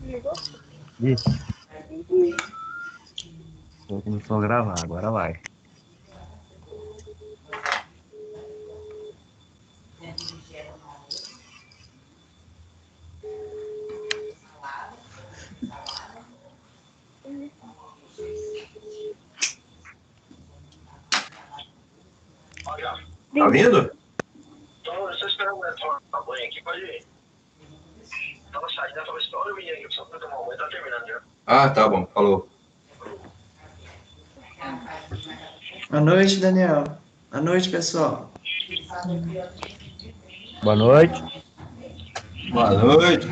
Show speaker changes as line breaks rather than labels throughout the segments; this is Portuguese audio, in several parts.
Ih, começou a gravar, agora vai.
Tá vindo? Tô esperando o Neto tomar banho aqui, pode ir. Tava saindo, tava estourando o menino aqui, só pra tomar um banho, tá terminando já. Ah, tá bom, falou.
Boa noite, Daniel. Boa noite, pessoal.
Boa noite.
Boa noite.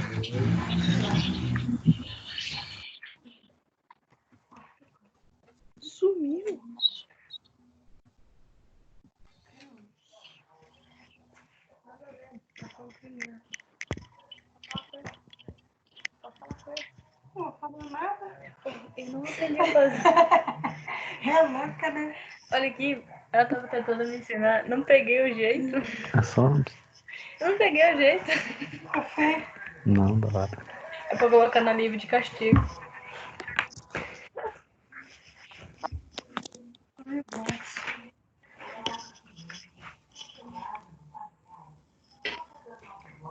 Sumiu. Não falou nada. Eu não aprendi a fazer. É louca, né? Olha aqui, ela tava tentando me ensinar. Não peguei o jeito.
É só?
Não peguei o jeito. Café.
Não, barato.
É pra colocar na livre de castigo.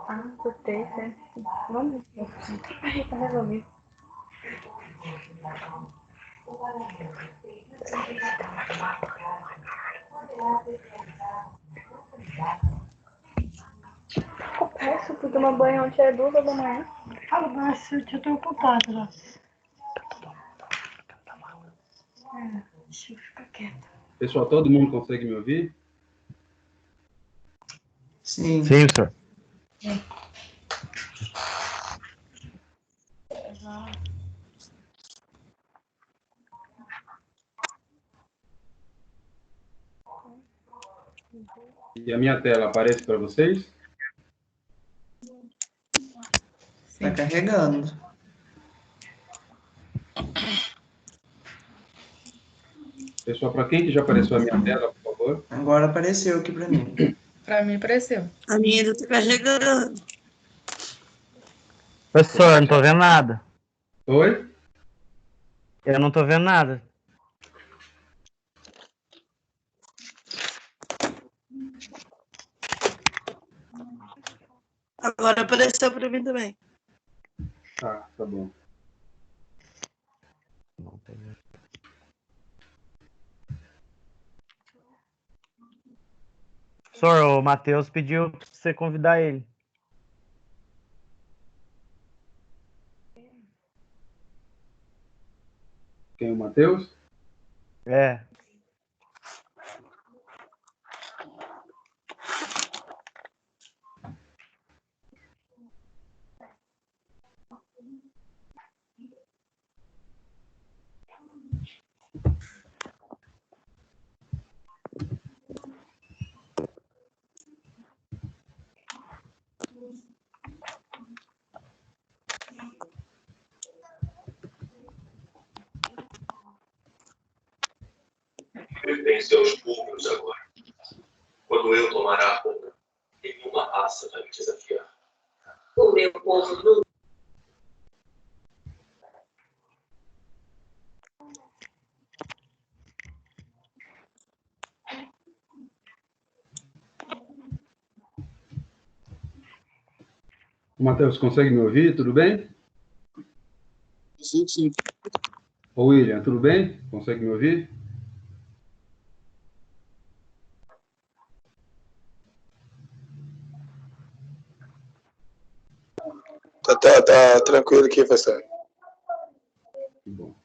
Ah, gostei, né? Vamos ver. Ai, tá resolvido. Eu peço, fui tomar banho ontem, era 2 da manhã. Fala, mas eu tô ocupada lá. Deixa eu ficar quieta.
Pessoal, todo mundo consegue me ouvir?
Sim.
Sim, senhor.
E a minha tela aparece para vocês?
Tá carregando.
Pessoal, para quem que já apareceu a minha tela, por favor?
Agora apareceu aqui pra mim.
Pra mim apareceu.
A minha ainda tá carregando.
Professor, eu não tô vendo nada.
Oi?
Eu não tô vendo nada.
Agora apareceu pra mim também.
Tá bom.
Não tô vendo. Senhor, o Matheus pediu pra você convidar ele.
Quem é o Matheus?
É.
Pertence aos públicos agora. Quando eu tomar a conta, nenhuma raça vai me desafiar. O meu povo nunca.
Matheus, consegue me ouvir? Tudo bem?
Sim, sim.
Ô, William, tudo bem? Consegue me ouvir?
Tá tranquilo aqui, professor.
Que bom.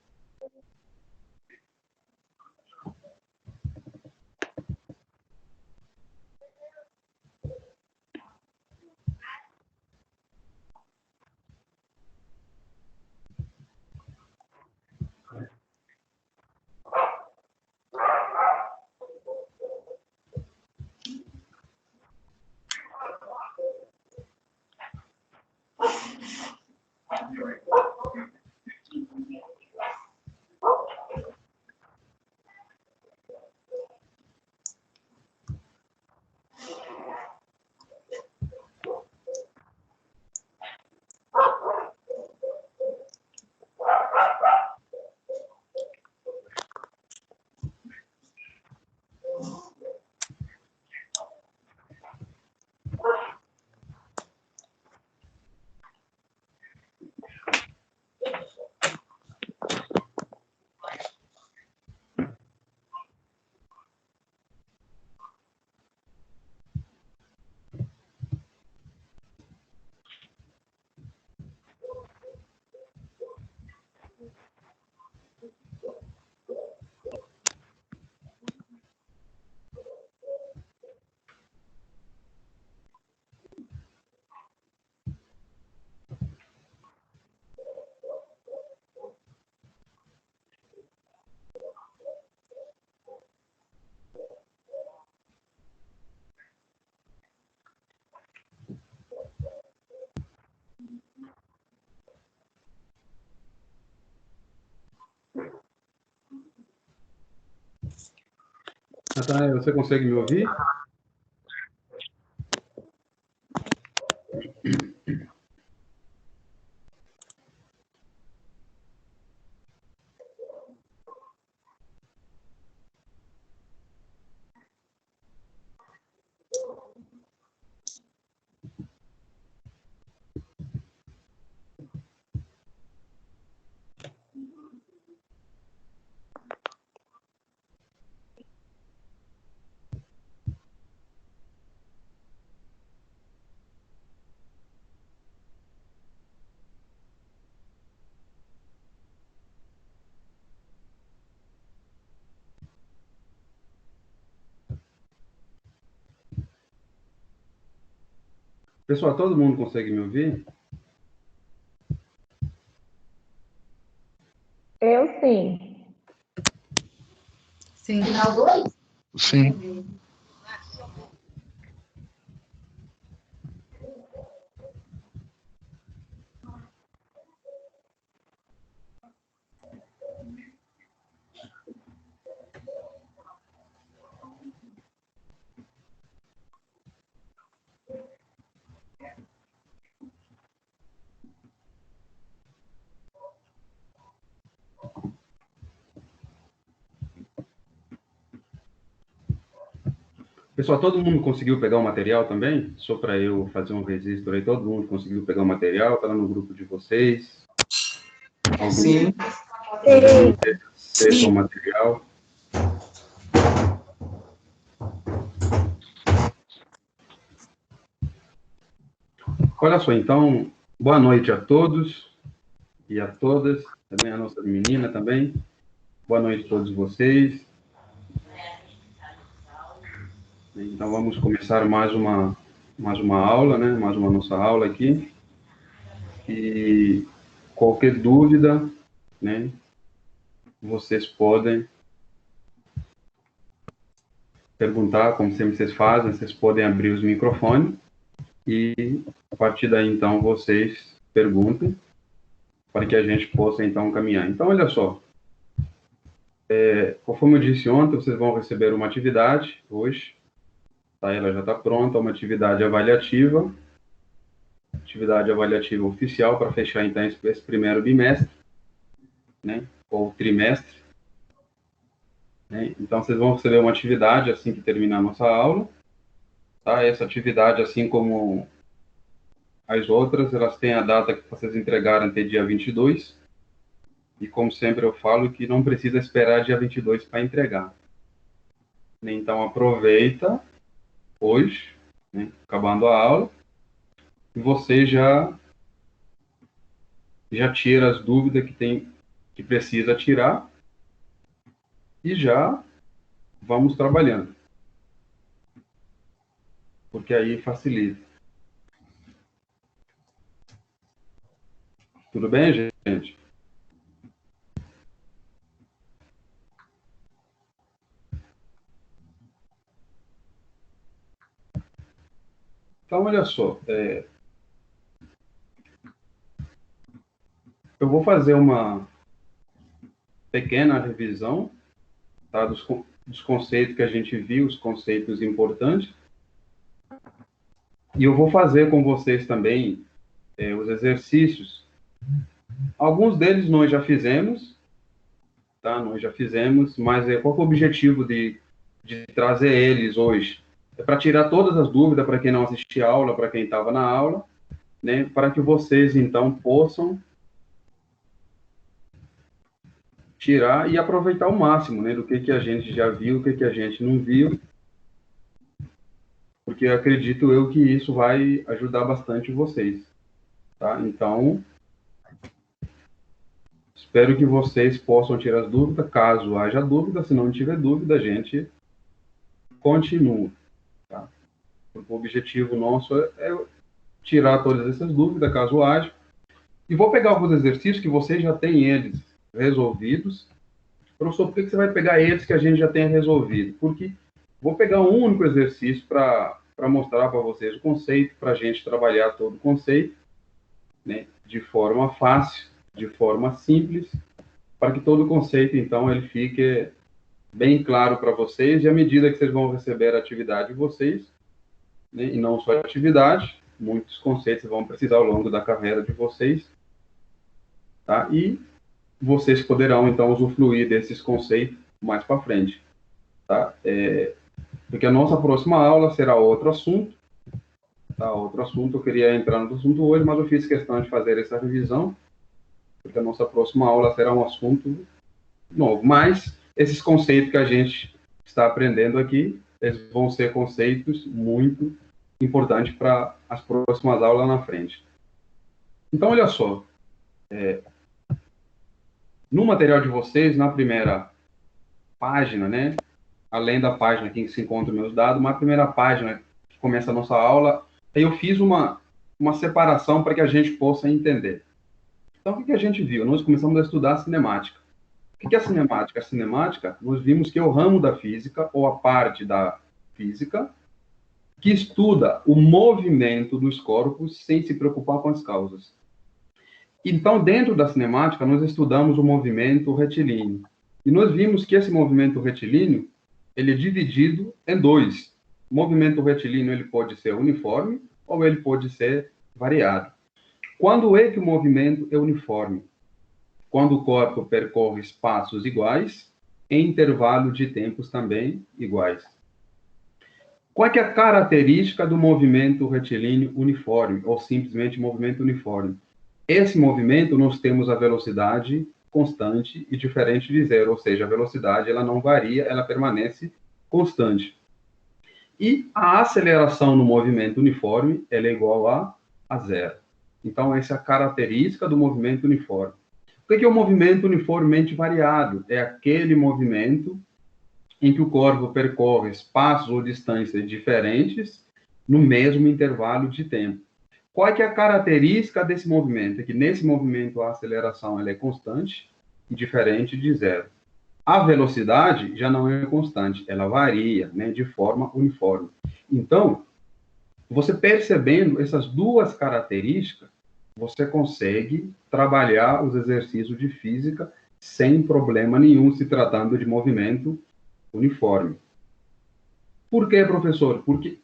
Natanael, você consegue me ouvir? Pessoal, todo mundo consegue me ouvir?
Eu sim.
Sim.
Sim.
Pessoal, todo mundo conseguiu pegar o material também? Só para eu fazer um registro aí, todo mundo conseguiu pegar o material? Está lá no grupo de vocês?
Sim.
Alguém teve acesso ao material? Olha só, então, boa noite a todos e a todas, também a nossa menina também. Boa noite a todos vocês. Então, vamos começar mais uma aula, né? Mais uma nossa aula aqui. E qualquer dúvida, né? Vocês podem perguntar, como sempre vocês fazem, vocês podem abrir os microfones e, a partir daí, então, vocês perguntem para que a gente possa, então, caminhar. Então, olha só, conforme eu disse ontem, vocês vão receber uma atividade hoje, tá? Ela já está pronta, uma atividade avaliativa oficial para fechar, então, esse primeiro bimestre, né? Ou trimestre, né? Então, vocês vão receber uma atividade assim que terminar a nossa aula, tá? Essa atividade, assim como as outras, elas têm a data que vocês entregaram até dia 22, e como sempre eu falo que não precisa esperar dia 22 para entregar. Então, aproveita hoje, né, acabando a aula, e você já tira as dúvidas que precisa tirar, e já vamos trabalhando, porque aí facilita. Tudo bem, gente? Então, olha só, eu vou fazer uma pequena revisão, tá, dos conceitos que a gente viu, os conceitos importantes, e eu vou fazer com vocês também os exercícios. Alguns deles nós já fizemos, tá? Nós já fizemos, mas qual é o objetivo de trazer eles hoje? É para tirar todas as dúvidas para quem não assistiu a aula, para quem estava na aula, né? Para que vocês, então, possam tirar e aproveitar o máximo, né? Do que a gente já viu, o que a gente não viu, porque acredito eu que isso vai ajudar bastante vocês, tá? Então, espero que vocês possam tirar as dúvidas. Caso haja dúvida, se não tiver dúvida, a gente continua, tá? Porque o objetivo nosso é tirar todas essas dúvidas, caso haja. E vou pegar alguns exercícios que vocês já têm eles resolvidos. Professor, por que você vai pegar eles que a gente já tem resolvido? Porque vou pegar um único exercício para mostrar para vocês o conceito, para a gente trabalhar todo o conceito, né, de forma fácil, de forma simples, para que todo o conceito, então, ele fique bem claro para vocês, e à medida que vocês vão receber a atividade de vocês, né, e não só a atividade, muitos conceitos vão precisar ao longo da carreira de vocês, tá? E vocês poderão, então, usufruir desses conceitos mais para frente, tá? Porque a nossa próxima aula será outro assunto, tá? Outro assunto, eu queria entrar no assunto hoje, mas eu fiz questão de fazer essa revisão, porque a nossa próxima aula será um assunto novo. Mas esses conceitos que a gente está aprendendo aqui, eles vão ser conceitos muito importantes para as próximas aulas na frente. Então, olha só. No material de vocês, na primeira página, né? Além da página aqui que se encontram meus dados, uma primeira página que começa a nossa aula, aí eu fiz uma separação para que a gente possa entender. Então, o que a gente viu? Nós começamos a estudar a cinemática. O que é a cinemática? A cinemática, nós vimos que é o ramo da física, ou a parte da física, que estuda o movimento dos corpos sem se preocupar com as causas. Então, dentro da cinemática, nós estudamos o movimento retilíneo. E nós vimos que esse movimento retilíneo, ele é dividido em dois. O movimento retilíneo, ele pode ser uniforme, ou ele pode ser variado. Quando é que o movimento é uniforme? Quando o corpo percorre espaços iguais, em intervalo de tempos também iguais. Qual é a característica do movimento retilíneo uniforme, ou simplesmente movimento uniforme? Esse movimento, nós temos a velocidade constante e diferente de zero, ou seja, a velocidade ela não varia, ela permanece constante. E a aceleração no movimento uniforme ela é igual a zero. Então, essa é a característica do movimento uniforme. O que é o movimento uniformemente variado? É aquele movimento em que o corpo percorre espaços ou distâncias diferentes no mesmo intervalo de tempo. Qual é a característica desse movimento? É que nesse movimento a aceleração ela é constante e diferente de zero. A velocidade já não é constante, ela varia, né, de forma uniforme. Então, você percebendo essas duas características, você consegue trabalhar os exercícios de física sem problema nenhum, se tratando de movimento uniforme. Por quê, professor? Porque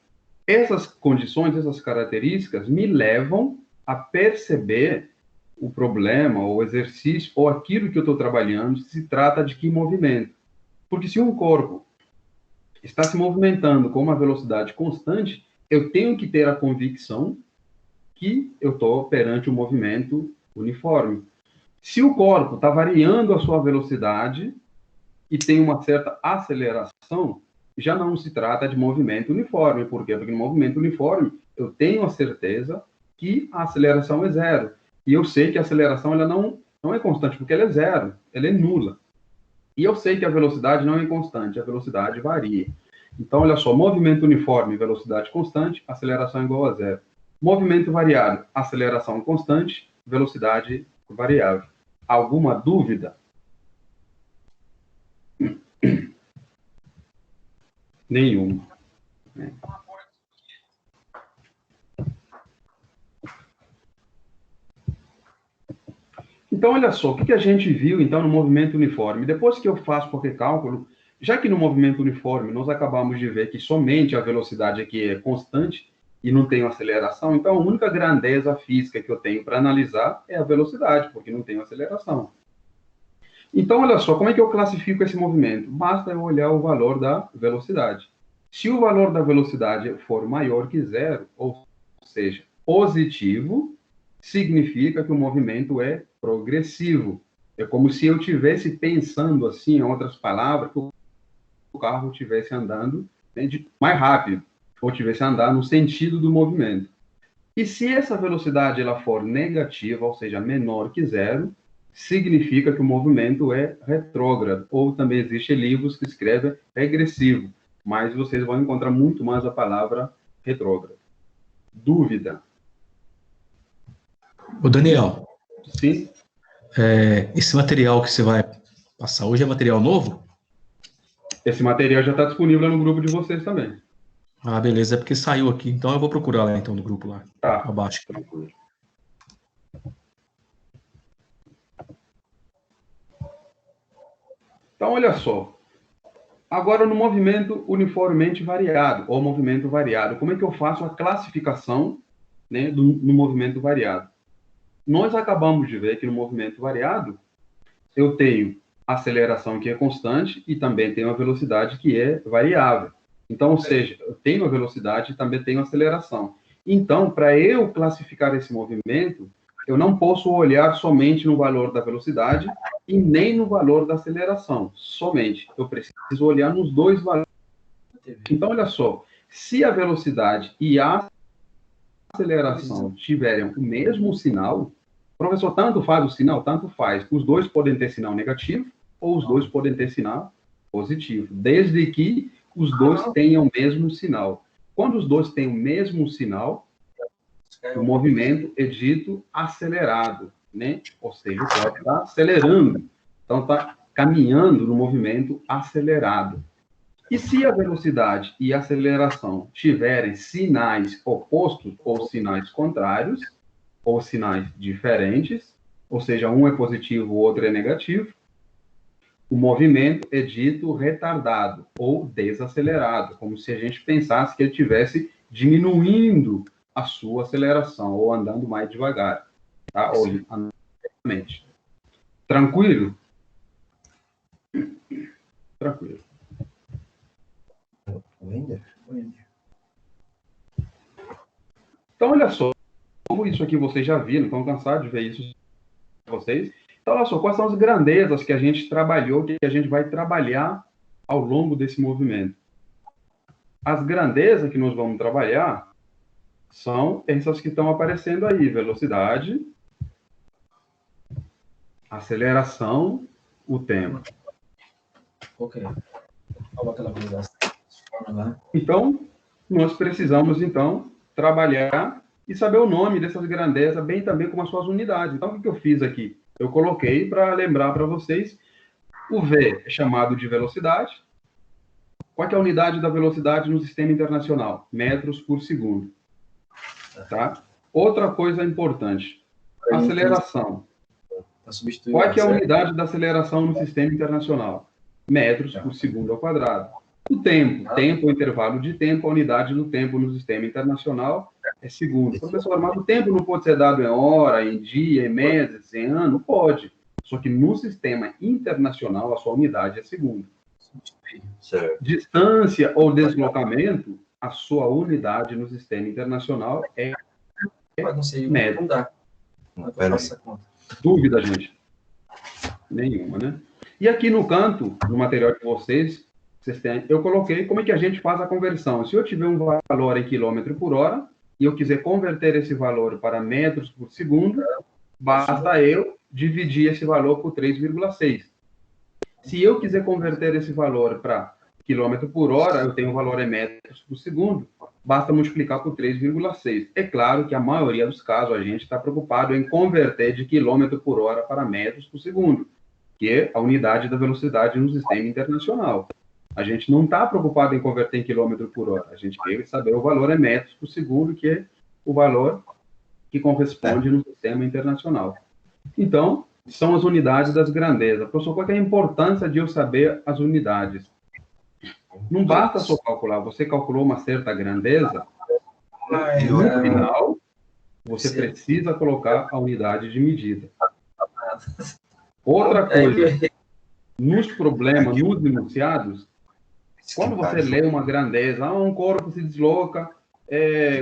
essas condições, essas características me levam a perceber o problema, ou o exercício, ou aquilo que eu estou trabalhando, se trata de que movimento. Porque se um corpo está se movimentando com uma velocidade constante, eu tenho que ter a convicção que eu estou perante um movimento uniforme. Se o corpo está variando a sua velocidade e tem uma certa aceleração, já não se trata de movimento uniforme. Por quê? Porque no movimento uniforme, eu tenho a certeza que a aceleração é zero. E eu sei que a aceleração ela não é constante, porque ela é zero, ela é nula. E eu sei que a velocidade não é constante, a velocidade varia. Então, olha só, movimento uniforme, velocidade constante, aceleração igual a zero. Movimento variado, aceleração constante, velocidade variável. Alguma dúvida? Nenhuma. Né? Então, olha só, o que a gente viu, então, no movimento uniforme? Depois que eu faço qualquer cálculo, já que no movimento uniforme nós acabamos de ver que somente a velocidade aqui é constante e não tem aceleração, então a única grandeza física que eu tenho para analisar é a velocidade, porque não tem aceleração. Então, olha só, como é que eu classifico esse movimento? Basta eu olhar o valor da velocidade. Se o valor da velocidade for maior que zero, ou seja, positivo, significa que o movimento é progressivo. É como se eu estivesse pensando assim, em outras palavras, que o carro estivesse andando, né, mais rápido, ou estivesse andando no sentido do movimento. E se essa velocidade ela for negativa, ou seja, menor que zero, significa que o movimento é retrógrado, ou também existem livros que escrevem regressivo, mas vocês vão encontrar muito mais a palavra retrógrado. Dúvida?
Ô Daniel,
Sim?
Esse material que você vai passar hoje é material novo?
Esse material já está disponível no grupo de vocês também.
Ah, beleza, é porque saiu aqui, então eu vou procurar lá então no grupo lá.
Tá.
Abaixo.
Tranquilo. Então, olha só. Agora, no movimento uniformemente variado, ou movimento variado, como é que eu faço a classificação, né, no movimento variado? Nós acabamos de ver que no movimento variado, eu tenho a aceleração que é constante e também tenho a velocidade que é variável. Então, ou seja, eu tenho a velocidade e também tenho a aceleração. Então, para eu classificar esse movimento, eu não posso olhar somente no valor da velocidade e nem no valor da aceleração, somente. Eu preciso olhar nos dois valores. Então, olha só, se a velocidade e a aceleração tiverem o mesmo sinal, professor, tanto faz o sinal? Tanto faz. Os dois podem ter sinal negativo ou os dois podem ter sinal positivo, desde que os dois tenham o mesmo sinal. Quando os dois têm o mesmo sinal, o movimento é dito acelerado, né? Ou seja, o corpo está acelerando. Então, está caminhando no movimento acelerado. E se a velocidade e a aceleração tiverem sinais opostos ou sinais contrários, ou sinais diferentes, ou seja, um é positivo, o outro é negativo, o movimento é dito retardado ou desacelerado, como se a gente pensasse que ele estivesse diminuindo a sua aceleração ou andando mais devagar, tá? Ou andando lentamente. Tranquilo? Tranquilo. Então, olha só, isso aqui vocês já viram, estão cansados de ver isso vocês. Então, olha só, quais são as grandezas que a gente trabalhou, que a gente vai trabalhar ao longo desse movimento? As grandezas que nós vamos trabalhar são essas que estão aparecendo aí: velocidade, aceleração, o tempo. Então, nós precisamos, então, trabalhar e saber o nome dessas grandezas, bem também como as suas unidades. Então, o que eu fiz aqui? Eu coloquei para lembrar para vocês, o V é chamado de velocidade. Qual é a unidade da velocidade no sistema internacional? Metros por segundo. Tá? Outra coisa importante, aceleração. Qual é a unidade da aceleração no sistema internacional? Metros por segundo ao quadrado. O tempo, o intervalo de tempo, a unidade do tempo no sistema internacional é segundo. Professor, mas o tempo não pode ser dado em hora, em dia, em meses, em ano? Pode. Só que no sistema internacional, a sua unidade é segundo. Certo. Distância ou deslocamento, a sua unidade no sistema internacional é metro. Dúvida, gente? Nenhuma, né? E aqui no canto, no material de vocês têm, eu coloquei como é que a gente faz a conversão. Se eu tiver um valor em quilômetro por hora e eu quiser converter esse valor para metros por segundo, basta eu dividir esse valor por 3,6. Se eu quiser converter esse valor para quilômetro por hora, eu tenho um valor em metros por segundo, basta multiplicar por 3,6. É claro que a maioria dos casos a gente está preocupado em converter de quilômetro por hora para metros por segundo, que é a unidade da velocidade no sistema internacional. A gente não está preocupado em converter em quilômetro por hora. A gente quer saber o valor em metros por segundo, que é o valor que corresponde no sistema internacional. Então, são as unidades das grandezas. Professor, qual é a importância de eu saber as unidades? Não basta só calcular. Você calculou uma certa grandeza, no final, você precisa colocar a unidade de medida. Outra coisa, nos problemas, nos enunciados, quando você lê uma grandeza, um corpo se desloca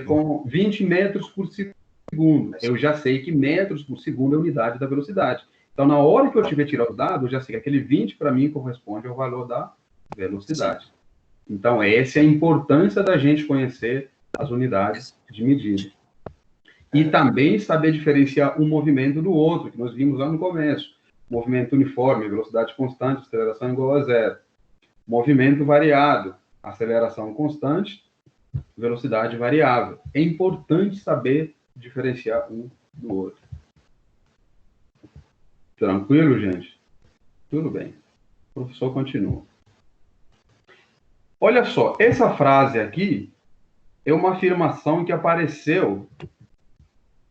com 20 metros por segundo, eu já sei que metros por segundo é a unidade da velocidade. Então, na hora que eu tiver tirado o dado, eu já sei que aquele 20 para mim corresponde ao valor da velocidade. Então, essa é a importância da gente conhecer as unidades de medida. E também saber diferenciar um movimento do outro, que nós vimos lá no começo. Movimento uniforme, velocidade constante, aceleração igual a zero. Movimento variado, aceleração constante, velocidade variável. É importante saber diferenciar um do outro. Tranquilo, gente? Tudo bem. O professor continua. Olha só, essa frase aqui é uma afirmação que apareceu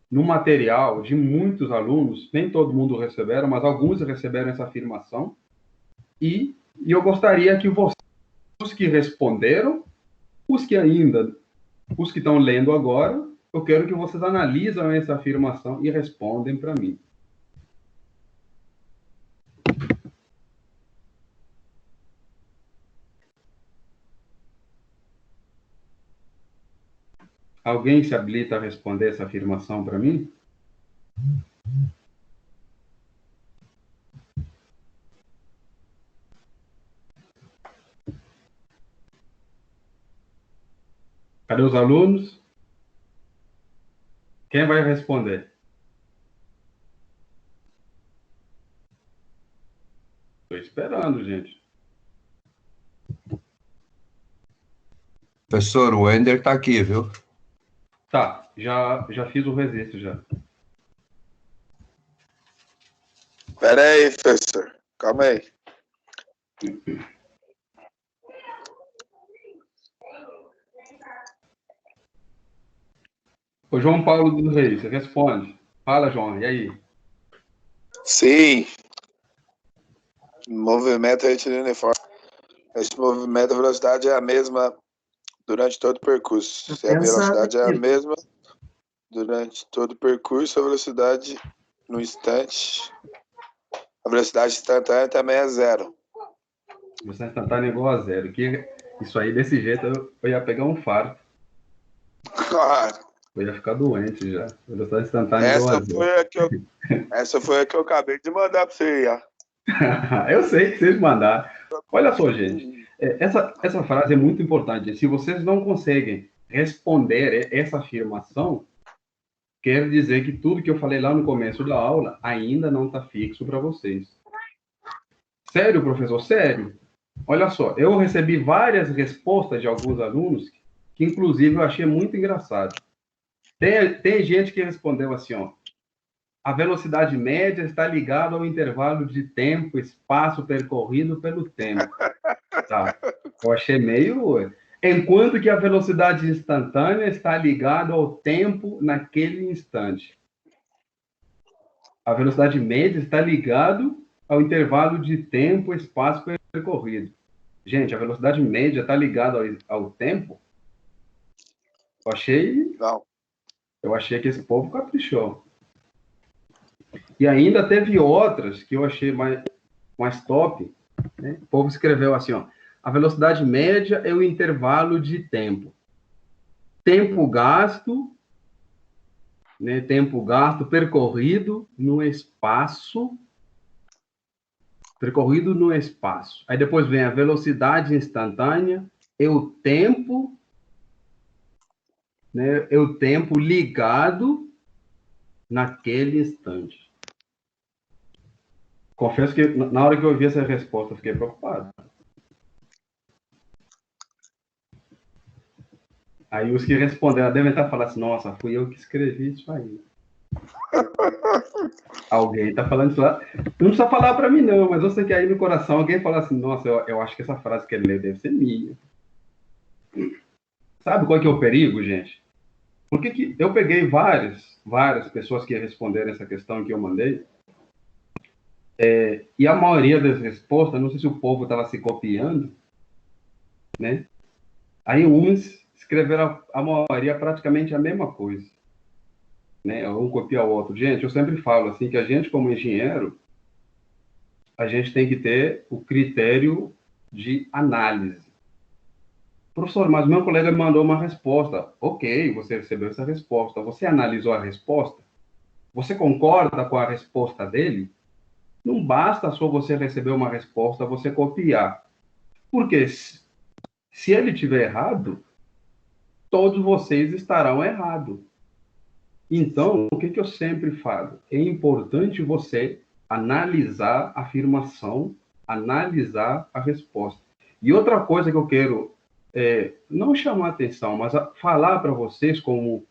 no material de muitos alunos, nem todo mundo receberam, mas alguns receberam essa afirmação, e eu gostaria que vocês que responderam, os que estão lendo agora, eu quero que vocês analisem essa afirmação e respondem para mim. Alguém se habilita a responder essa afirmação para mim? Cadê os alunos? Quem vai responder? Estou esperando, gente.
Professor, o Wender está aqui, viu?
Tá, já fiz o registro já.
Pera aí, professor. Calma aí.
Ô, João Paulo dos Reis, você responde. Fala, João, e aí?
Sim. Movimento retilíneo uniforme. Esse movimento, a velocidade é a mesma durante todo o percurso. Se a velocidade é a mesma durante todo o percurso, a velocidade no instante, a velocidade instantânea também é zero.
A velocidade instantânea é igual a zero. Isso aí, desse jeito, eu ia pegar um fardo.
Claro.
Eu ia ficar doente já. A velocidade instantânea é igual a zero.
Essa foi a que eu acabei de mandar para você, já.
Eu sei que vocês mandaram. Olha só, gente. Essa frase é muito importante. Se vocês não conseguem responder essa afirmação, quer dizer que tudo que eu falei lá no começo da aula ainda não está fixo para vocês. Sério, professor? Sério? Olha só, eu recebi várias respostas de alguns alunos que inclusive, eu achei muito engraçado. Tem gente que respondeu assim, ó. A velocidade média está ligada ao intervalo de tempo, espaço percorrido pelo tempo. Tá. Eu achei meio... Enquanto que a velocidade instantânea está ligada ao tempo naquele instante. A velocidade média está ligada ao intervalo de tempo, espaço percorrido. Gente, a velocidade média está ligada ao tempo? Eu achei que esse povo caprichou. E ainda teve outras que eu achei mais top. Né? O povo escreveu assim, ó. A velocidade média é o intervalo de tempo. Tempo gasto, né? Tempo gasto percorrido no espaço. Percorrido no espaço. Aí depois vem a velocidade instantânea, é o tempo, né? É o tempo ligado naquele instante. Confesso que na hora que eu ouvi essa resposta, eu fiquei preocupado. Aí os que responderam devem estar falando assim, nossa, fui eu que escrevi isso aí. Alguém está falando isso lá. Não precisa falar para mim não, mas eu sei que aí no coração alguém fala assim, nossa, eu acho que essa frase que ele leu deve ser minha. Sabe qual que é o perigo, gente? Porque que eu peguei várias pessoas que responderam essa questão que eu mandei, e a maioria das respostas, não sei se o povo estava se copiando, né? Aí uns escreveram a maioria praticamente a mesma coisa, né? Um copia o outro. Gente, eu sempre falo assim que a gente como engenheiro, a gente tem que ter o critério de análise. Professor, mas meu colega me mandou uma resposta. Ok, você recebeu essa resposta. Você analisou a resposta? Você concorda com a resposta dele? Não basta só você receber uma resposta, você copiar. Porque se ele tiver errado, todos vocês estarão errados. Então, o que eu sempre falo? É importante você analisar a afirmação, analisar a resposta. E outra coisa que eu quero não chamar atenção, mas falar para vocês como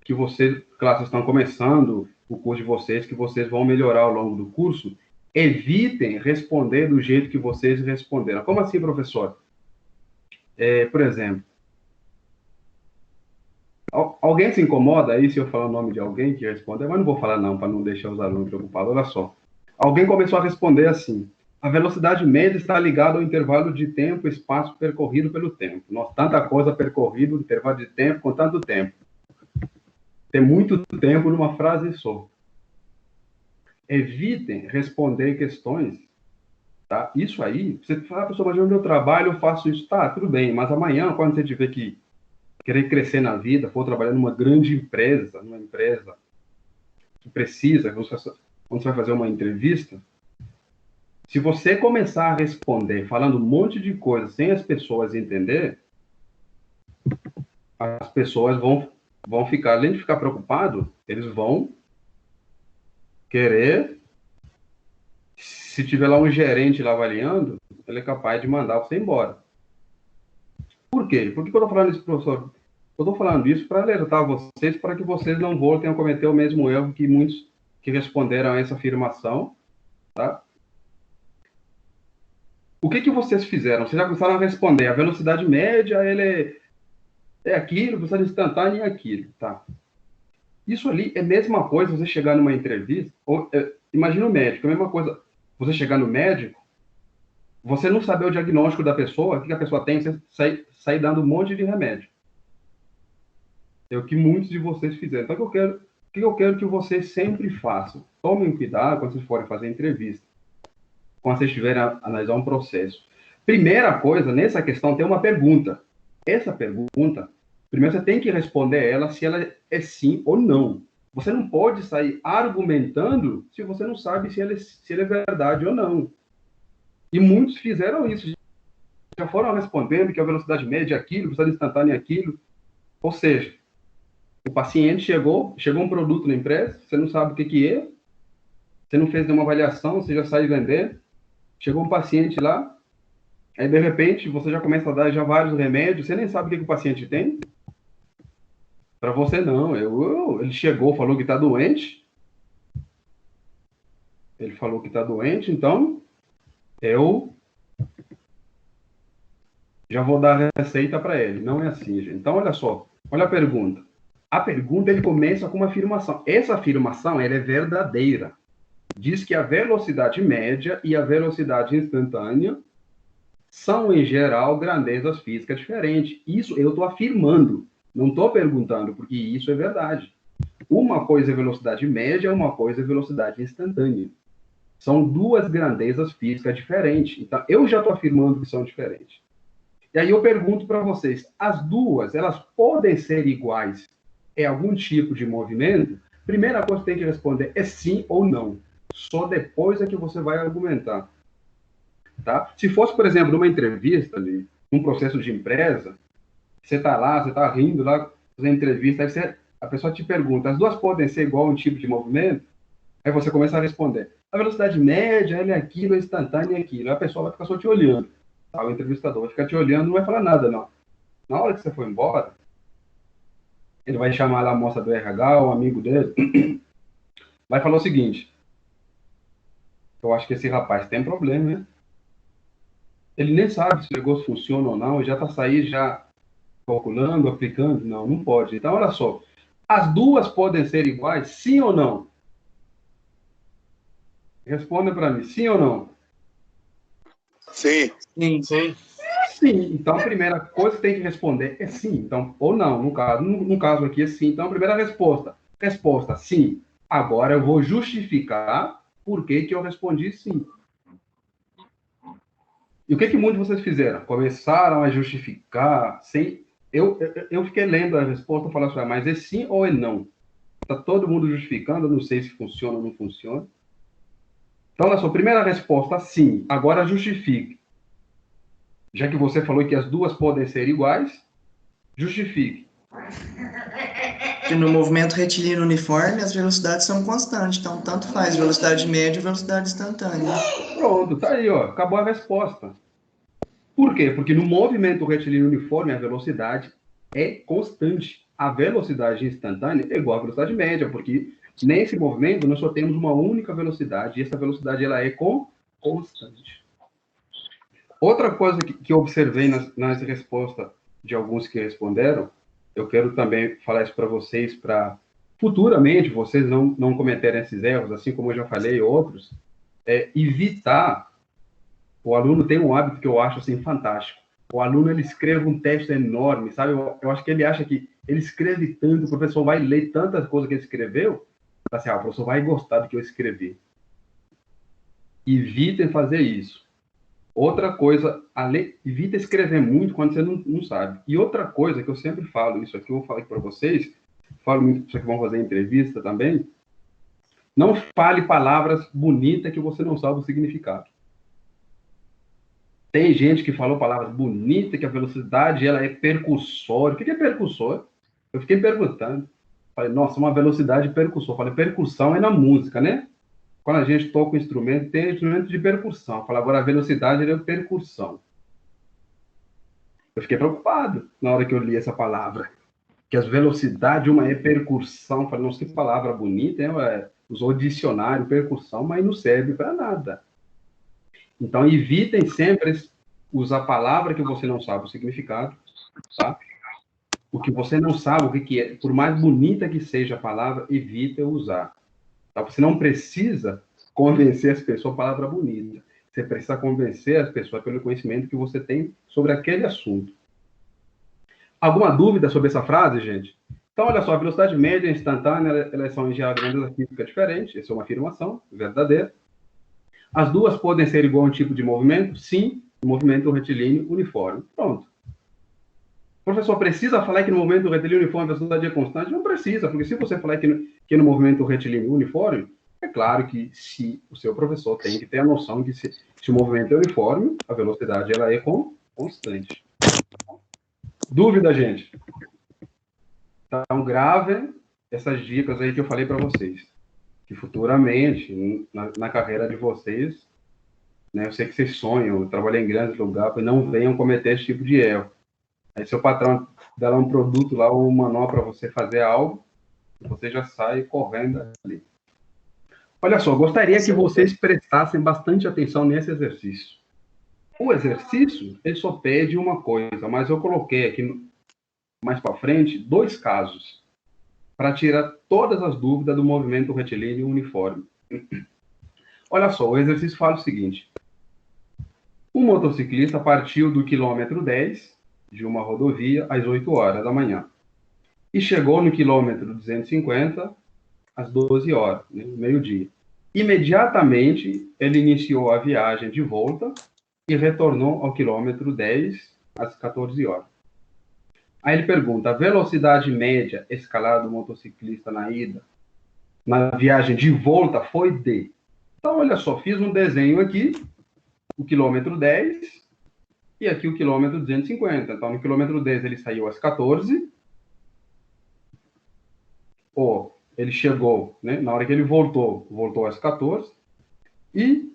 que vocês, classes estão começando o curso de vocês, que vocês vão melhorar ao longo do curso, evitem responder do jeito que vocês responderam. Como assim, professor? Por exemplo, alguém se incomoda aí se eu falar o nome de alguém que respondeu? Mas não vou falar não, para não deixar os alunos preocupados. Olha só. Alguém começou a responder assim, A velocidade média está ligada ao intervalo de tempo e espaço percorrido pelo tempo. Nossa, tanta coisa percorrida, intervalo de tempo com tanto tempo. Tem muito tempo numa frase só. Evitem responder questões, tá? Isso aí, você fala, pessoal, mas no meu trabalho eu faço isso. Tá, tudo bem, mas amanhã, quando você tiver que querer crescer na vida, for trabalhar numa grande empresa, numa empresa que precisa, quando você vai fazer uma entrevista, se você começar a responder falando um monte de coisa sem as pessoas entender, as pessoas vão ficar, além de ficar preocupado, eles vão querer, se tiver lá um gerente lá avaliando, ele é capaz de mandar você embora. Por quê? Por que eu estou falando isso, professor? Eu estou falando isso para alertar vocês, para que vocês não voltem a cometer o mesmo erro que muitos que responderam a essa afirmação, tá? O que vocês fizeram? Vocês já começaram a responder. A velocidade média, ele é aquilo, a velocidade instantânea é aquilo, tá? Isso ali é a mesma coisa você chegar numa entrevista, imagina o médico, é a mesma coisa você chegar no médico, você não saber o diagnóstico da pessoa, o que a pessoa tem, você sair dando um monte de remédio. É o que muitos de vocês fizeram. Então, o que eu quero que vocês sempre façam? Tomem cuidado quando vocês forem fazer entrevista, quando vocês estiverem a analisar um processo. Primeira coisa, nessa questão, tem uma pergunta. Essa pergunta, primeiro você tem que responder ela se ela é sim ou não. Você não pode sair argumentando se você não sabe se ela é verdade ou não. E muitos fizeram isso. Já foram respondendo que a velocidade média é aquilo, a velocidade instantânea é aquilo. Ou seja, o paciente chegou um produto na empresa, você não sabe o que é, você não fez nenhuma avaliação, você já sai vendendo. Chegou um paciente lá, aí de repente você já começa a dar já vários remédios, você nem sabe o que o paciente tem. Para você não, ele chegou, falou que está doente. Ele falou que está doente, então eu já vou dar a receita para ele. Não é assim, gente. Então, olha só, olha a pergunta. A pergunta, ele começa com uma afirmação. Essa afirmação, ela é verdadeira. Diz que a velocidade média e a velocidade instantânea são, em geral, grandezas físicas diferentes. Isso eu estou afirmando. Não estou perguntando, porque isso é verdade. Uma coisa é velocidade média, uma coisa é velocidade instantânea. São duas grandezas físicas diferentes. Então, eu já estou afirmando que são diferentes. E aí eu pergunto para vocês, as duas, elas podem ser iguais em algum tipo de movimento? Primeira coisa que tem que responder é sim ou não. Só depois é que você vai argumentar. Tá? Se fosse, por exemplo, numa entrevista, ali, num processo de empresa, você está lá, você está rindo lá, fazendo entrevista, aí a pessoa te pergunta, as duas podem ser igual a um tipo de movimento? Aí você começa a responder. A velocidade média, ela é aquilo, a instantânea é aquilo. Aí a pessoa vai ficar só te olhando. Tá? O entrevistador vai ficar te olhando, não vai falar nada, não. Na hora que você for embora, ele vai chamar lá a moça do RH, o amigo dele, vai falar o seguinte, eu acho que esse rapaz tem problema, né? Ele nem sabe se o negócio funciona ou não, já está saindo, já calculando, aplicando. Não, não pode. Então, olha só, as duas podem ser iguais, sim ou não? Responda para mim, sim ou não?
Sim.
Sim.
Sim. Então, a primeira coisa que tem que responder é sim. Então, ou não, no caso aqui é sim. Então, a primeira resposta, sim. Agora eu vou justificar por que eu respondi sim. E o que muitos de vocês fizeram? Começaram a justificar sem... Eu fiquei lendo a resposta e falei assim, mas é sim ou é não? Está todo mundo justificando, eu não sei se funciona ou não funciona. Então, na sua primeira resposta, sim. Agora justifique. Já que você falou que as duas podem ser iguais, justifique.
Que no movimento retilíneo uniforme, as velocidades são constantes. Então, tanto faz velocidade média e velocidade instantânea.
Pronto, tá aí, ó. Acabou a resposta. Por quê? Porque no movimento retilíneo uniforme, a velocidade é constante. A velocidade instantânea é igual à velocidade média, porque nesse movimento nós só temos uma única velocidade, e essa velocidade ela é constante. Outra coisa que eu observei nas respostas de alguns que responderam, eu quero também falar isso para vocês, para futuramente vocês não cometerem esses erros, assim como eu já falei, outros, é evitar o aluno tem um hábito que eu acho assim fantástico. O aluno, ele escreve um texto enorme, sabe? Eu acho que ele acha que ele escreve tanto, o professor vai ler tantas coisas que ele escreveu, assim, o professor vai gostar do que eu escrevi. Evitem fazer isso. Outra coisa, evita escrever muito quando você não sabe. E outra coisa que eu sempre falo, isso aqui eu vou falar aqui para vocês, falo muito isso aqui, vão fazer entrevista também, não fale palavras bonitas que você não sabe o significado. Tem gente que falou palavras bonitas, que a velocidade ela é percussória. O que é percussor? Eu fiquei perguntando. Falei, nossa, uma velocidade percussor. Falei, percussão é na música, né? Quando a gente toca um instrumento, tem instrumento de percussão. Falei, agora a velocidade é percussão. Eu fiquei preocupado na hora que eu li essa palavra. Que as velocidades, uma é percussão. Falei, nossa, que palavra bonita, hein? Usou dicionário, percussão, mas não serve para nada. Então, evitem sempre usar palavra que você não sabe o significado, tá? O que você não sabe o que é, por mais bonita que seja a palavra, evite usar. Tá? Você não precisa convencer as pessoas com palavra bonita. Você precisa convencer as pessoas pelo conhecimento que você tem sobre aquele assunto. Alguma dúvida sobre essa frase, gente? Então, olha só, a velocidade média e instantânea, elas são em diagramas da física diferentes. Essa é uma afirmação verdadeira. As duas podem ser igual a um tipo de movimento? Sim, movimento retilíneo uniforme. Pronto. O professor precisa falar que no movimento retilíneo uniforme a velocidade é constante? Não precisa, porque se você falar que no movimento retilíneo uniforme, é claro que se o seu professor tem que ter a noção de se o movimento é uniforme, a velocidade ela é constante. Dúvida, gente? Então, gravem essas dicas aí que eu falei para vocês. Que futuramente, na carreira de vocês, né, eu sei que vocês sonham, trabalhar em grandes lugares, não venham cometer esse tipo de erro. Aí seu patrão dá lá um produto, lá um manual para você fazer algo, você já sai correndo ali. Olha só, gostaria que vocês prestassem bastante atenção nesse exercício. O exercício, ele só pede uma coisa, mas eu coloquei aqui mais para frente 2 casos, para tirar todas as dúvidas do movimento retilíneo uniforme. Olha só, o exercício fala o seguinte. Um motociclista partiu do quilômetro 10 de uma rodovia às 8 horas da manhã e chegou no quilômetro 250 às 12 horas, né, meio-dia. Imediatamente, ele iniciou a viagem de volta e retornou ao quilômetro 10 às 14 horas. Aí ele pergunta, a velocidade média escalada do motociclista na ida, na viagem de volta, foi de... Então, olha só, fiz um desenho aqui, o quilômetro 10, e aqui o quilômetro 250. Então, no quilômetro 10 ele saiu às 14, ou ele chegou, né, na hora que ele voltou às 14, e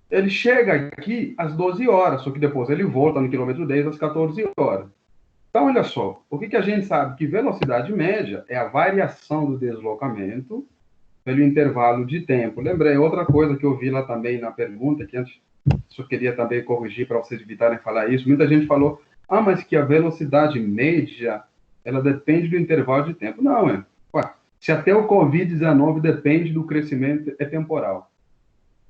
ele chega aqui às 12 horas, só que depois ele volta no quilômetro 10 às 14 horas. Então, olha só, o que a gente sabe? Que velocidade média é a variação do deslocamento pelo intervalo de tempo. Lembrei, outra coisa que eu vi lá também na pergunta, que antes só queria também corrigir para vocês evitarem falar isso. Muita gente falou, mas que a velocidade média, ela depende do intervalo de tempo. Não, se até o Covid-19 depende do crescimento, é temporal.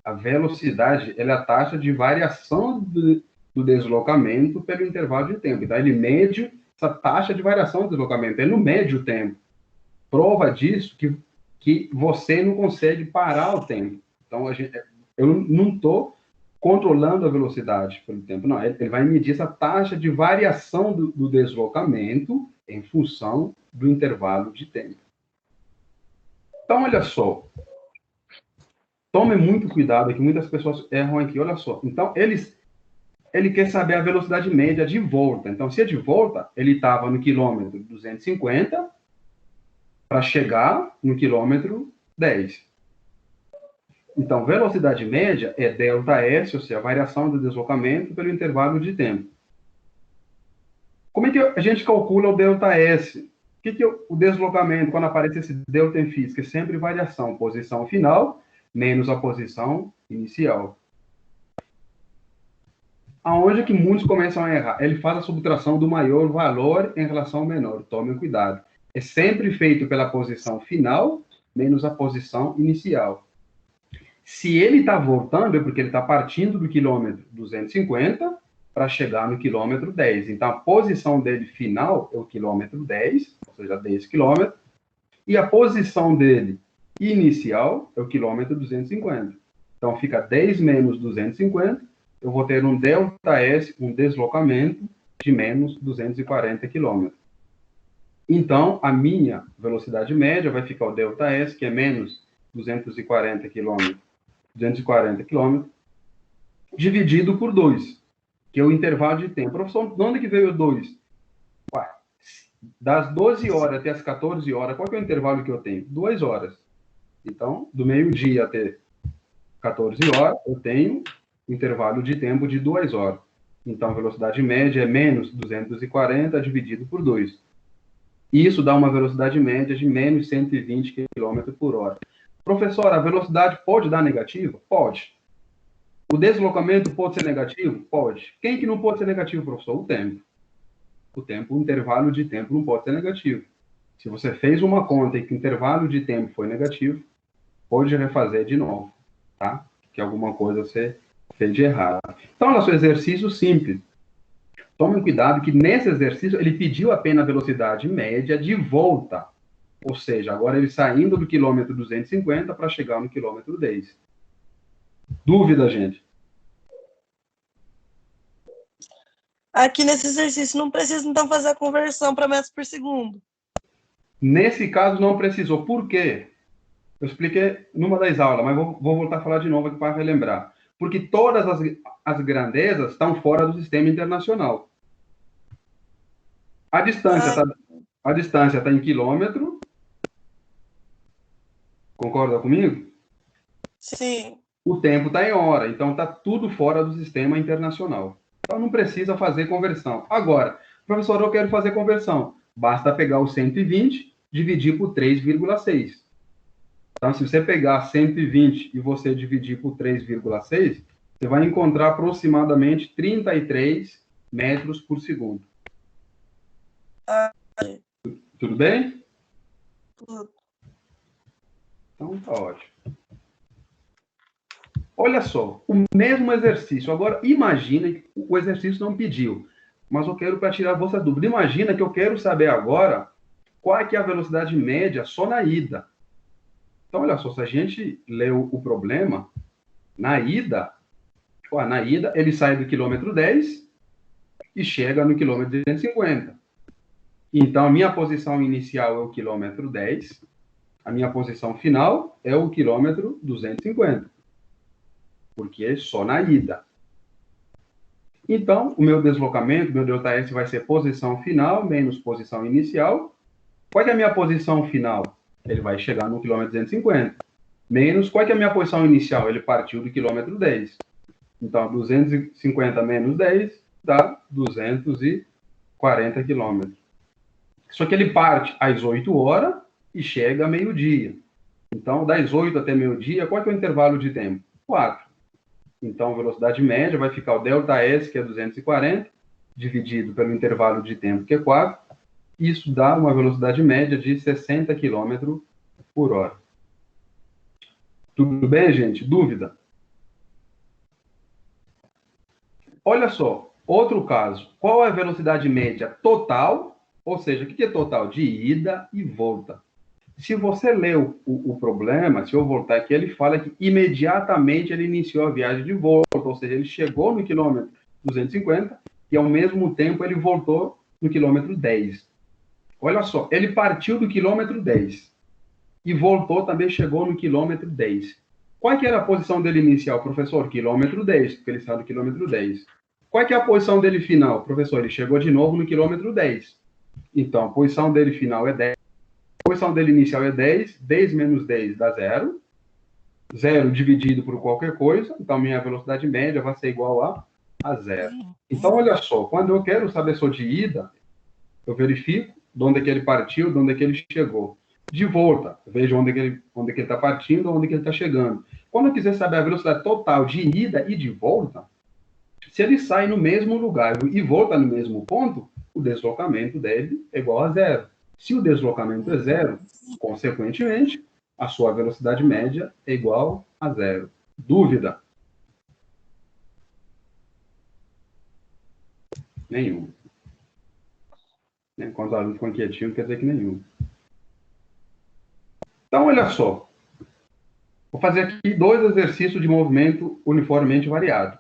A velocidade, ela é a taxa de variação do deslocamento pelo intervalo de tempo. Então, ele mede essa taxa de variação do deslocamento. Ele não mede o tempo. Prova disso que você não consegue parar o tempo. Então, eu não estou controlando a velocidade pelo tempo. Não, ele vai medir essa taxa de variação do deslocamento em função do intervalo de tempo. Então, olha só. Tome muito cuidado aqui. Muitas pessoas erram aqui. Olha só. Então, ele quer saber a velocidade média de volta. Então, se é de volta, ele estava no quilômetro 250 para chegar no quilômetro 10. Então, velocidade média é ΔS, ou seja, a variação do deslocamento pelo intervalo de tempo. Como é que a gente calcula o ΔS? O que é o deslocamento, quando aparece esse delta em física? É sempre variação, posição final menos a posição inicial. Aonde é que muitos começam a errar? Ele faz a subtração do maior valor em relação ao menor. Tomem cuidado. É sempre feito pela posição final menos a posição inicial. Se ele está voltando, é porque ele está partindo do quilômetro 250 para chegar no quilômetro 10. Então, a posição dele final é o quilômetro 10, ou seja, 10 quilômetros, e a posição dele inicial é o quilômetro 250. Então, fica 10 menos 250, eu vou ter um ΔS, um deslocamento de menos 240 quilômetros. Então, a minha velocidade média vai ficar o ΔS, que é menos 240 quilômetros, dividido por 2, que é o intervalo de tempo. Professor, de onde que veio o 2? Das 12 horas até as 14 horas, qual que é o intervalo que eu tenho? 2 horas. Então, do meio-dia até 14 horas, eu tenho um intervalo de tempo de 2 horas. Então, a velocidade média é menos 240 dividido por 2. Isso dá uma velocidade média de menos 120 km por hora. Professor, a velocidade pode dar negativa? Pode. O deslocamento pode ser negativo? Pode. Quem que não pode ser negativo, professor? O tempo. O intervalo de tempo não pode ser negativo. Se você fez uma conta e que o intervalo de tempo foi negativo, pode refazer de novo, tá? Que alguma coisa você fez de errado. Então, nosso exercício simples. Tomem cuidado que nesse exercício ele pediu apenas a velocidade média de volta. Ou seja, agora ele saindo do quilômetro 250 para chegar no quilômetro 10. Dúvida, gente?
Aqui nesse exercício não precisa, então, fazer a conversão para metros por segundo.
Nesse caso não precisou. Por quê? Eu expliquei numa das aulas, mas vou voltar a falar de novo aqui para relembrar. Porque todas as grandezas estão fora do sistema internacional. A distância está em quilômetro. Concorda comigo?
Sim.
O tempo está em hora. Então, está tudo fora do sistema internacional. Então, não precisa fazer conversão. Agora, professor, eu quero fazer conversão. Basta pegar o 120, dividir por 3,6. Então, se você pegar 120 e você dividir por 3,6, você vai encontrar aproximadamente 33 metros por segundo. Tudo bem?
Tudo.
Então, tá ótimo. Olha só, o mesmo exercício. Agora, imagina que o exercício não pediu, mas eu quero para tirar a vossa dúvida. Imagina que eu quero saber agora qual é que é a velocidade média só na ida. Então, olha só, se a gente leu o problema, na ida, ele sai do quilômetro 10 e chega no quilômetro 250. Então, a minha posição inicial é o quilômetro 10, a minha posição final é o quilômetro 250, porque é só na ida. Então, o meu deslocamento, meu ΔS vai ser posição final menos posição inicial. Qual é a minha posição final? Ele vai chegar no quilômetro 250. Menos, qual é a minha posição inicial? Ele partiu do quilômetro 10. Então, 250 menos 10 dá 240 quilômetros. Só que ele parte às 8 horas e chega a meio-dia. Então, das 8 até meio-dia, qual é o intervalo de tempo? 4. Então, a velocidade média vai ficar o ΔS, que é 240, dividido pelo intervalo de tempo, que é 4. Isso dá uma velocidade média de 60 km por hora. Tudo bem, gente? Dúvida? Olha só, outro caso. Qual é a velocidade média total? Ou seja, o que é total? De ida e volta. Se você leu o problema, se eu voltar aqui, ele fala que imediatamente ele iniciou a viagem de volta, ou seja, ele chegou no quilômetro 250 e, ao mesmo tempo, ele voltou no quilômetro 10. Olha só, ele partiu do quilômetro 10 e voltou, também chegou no quilômetro 10. Qual que era a posição dele inicial, professor? Quilômetro 10, porque ele está no quilômetro 10. Qual que é a posição dele final, professor? Ele chegou de novo no quilômetro 10. Então, a posição dele final é 10. A posição dele inicial é 10. 10 menos 10 dá 0. 0 dividido por qualquer coisa. Então, minha velocidade média vai ser igual a 0. Então, olha só. Quando eu quero saber só de ida, eu verifico de onde é que ele partiu, de onde é que ele chegou. De volta, vejo onde é que ele está partindo, onde é que ele está chegando. Quando eu quiser saber a velocidade total de ida e de volta, se ele sai no mesmo lugar e volta no mesmo ponto, o deslocamento dele é igual a 0. Se o deslocamento é 0, consequentemente, a sua velocidade média é igual a 0. Dúvida? Nenhum. Quando os alunos ficam quietinhos, quer dizer que nenhum. Então, olha só. Vou fazer aqui 2 exercícios de movimento uniformemente variado.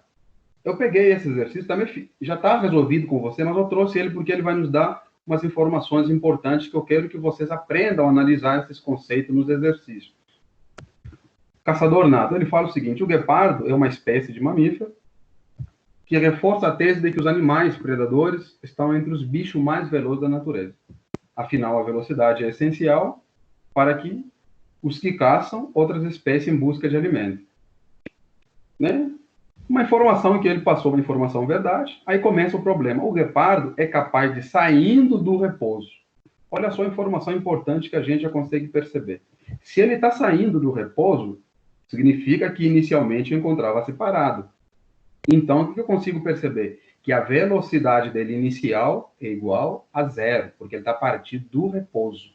Eu peguei esse exercício, também já está resolvido com você, mas eu trouxe ele porque ele vai nos dar umas informações importantes que eu quero que vocês aprendam a analisar esses conceitos nos exercícios. Caçador nato, ele fala o seguinte: o guepardo é uma espécie de mamífero que reforça a tese de que os animais predadores estão entre os bichos mais velozes da natureza. Afinal, a velocidade é essencial para que os que caçam outras espécies em busca de alimento. Né? Uma informação que ele passou, uma informação verdade, aí começa o problema. O guepardo é capaz de, saindo do repouso. Olha só a informação importante que a gente já consegue perceber. Se ele está saindo do repouso, significa que inicialmente encontrava-se parado. Então, o que eu consigo perceber? Que a velocidade dele inicial é igual a 0, porque ele está partindo do repouso.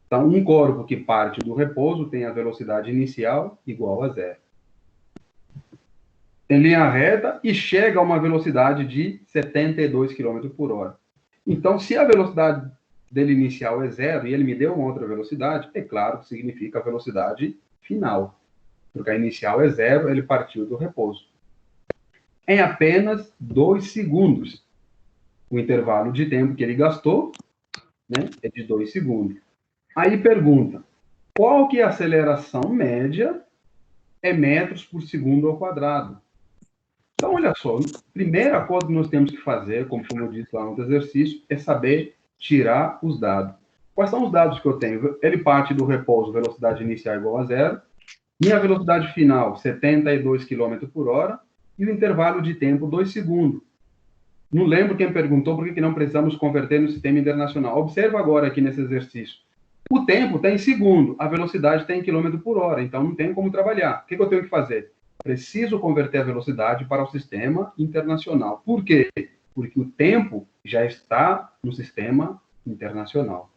Então, um corpo que parte do repouso tem a velocidade inicial igual a 0. Em linha reta e chega a uma velocidade de 72 km por hora. Então, se a velocidade dele inicial é 0 e ele me deu uma outra velocidade, é claro que significa a velocidade final. Porque a inicial é 0, ele partiu do repouso. Em apenas 2 segundos. O intervalo de tempo que ele gastou, né, é de 2 segundos. Aí pergunta, qual que é a aceleração média em metros por segundo ao quadrado? Então, olha só, a primeira coisa que nós temos que fazer, como eu disse lá no exercício, é saber tirar os dados. Quais são os dados que eu tenho? Ele parte do repouso, velocidade inicial igual a 0, minha velocidade final, 72 km por hora, e o intervalo de tempo, 2 segundos. Não lembro quem perguntou por que não precisamos converter no sistema internacional. Observa agora aqui nesse exercício. O tempo está em segundo, a velocidade está em quilômetro por hora, então não tem como trabalhar. O que eu tenho que fazer? Preciso converter a velocidade para o sistema internacional. Por quê? Porque o tempo já está no sistema internacional.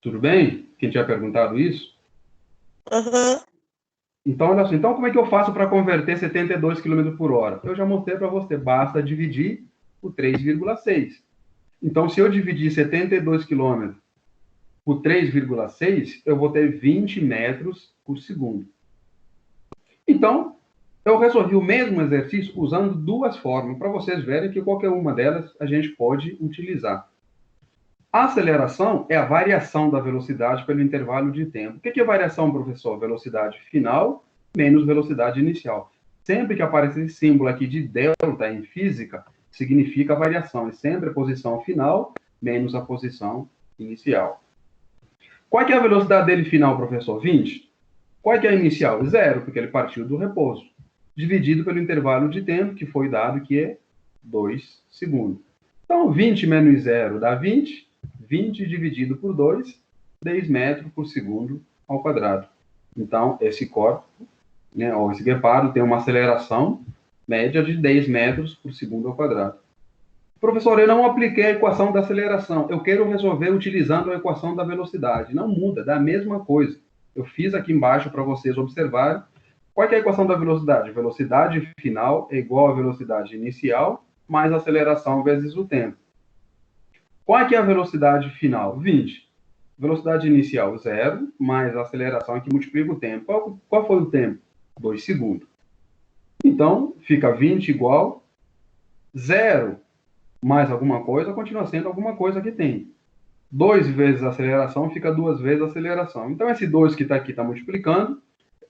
Tudo bem? Quem tinha perguntado isso?
Uhum.
Então, olha só. Então, como é que eu faço para converter 72 km por hora? Eu já mostrei para você. Basta dividir por 3,6. Então, se eu dividir 72 km por 3,6, eu vou ter 20 metros por segundo. Então, eu resolvi o mesmo exercício usando 2 formas, para vocês verem que qualquer uma delas a gente pode utilizar. A aceleração é a variação da velocidade pelo intervalo de tempo. O que é variação, professor? Velocidade final menos velocidade inicial. Sempre que aparece esse símbolo aqui de delta em física, significa variação. É sempre a posição final menos a posição inicial. Qual que é a velocidade dele final, professor? 20. Qual que é a inicial? 0, porque ele partiu do repouso. Dividido pelo intervalo de tempo, que foi dado, que é 2 segundos. Então, 20 menos 0 dá 20. 20 dividido por 2, 10 metros por segundo ao quadrado. Então, esse corpo, né, ou esse guepardo, tem uma aceleração média de 10 metros por segundo ao quadrado. Professor, eu não apliquei a equação da aceleração. Eu quero resolver utilizando a equação da velocidade. Não muda, dá a mesma coisa. Eu fiz aqui embaixo para vocês observarem. Qual é a equação da velocidade? Velocidade final é igual à velocidade inicial mais a aceleração vezes o tempo. Qual é a velocidade final? 20. Velocidade inicial, 0, mais a aceleração que multiplica o tempo. Qual foi o tempo? 2 segundos. Então, fica 20 igual 0 mais alguma coisa, continua sendo alguma coisa que tem. 2 vezes a aceleração fica 2 vezes a aceleração. Então, esse 2 que está aqui está multiplicando.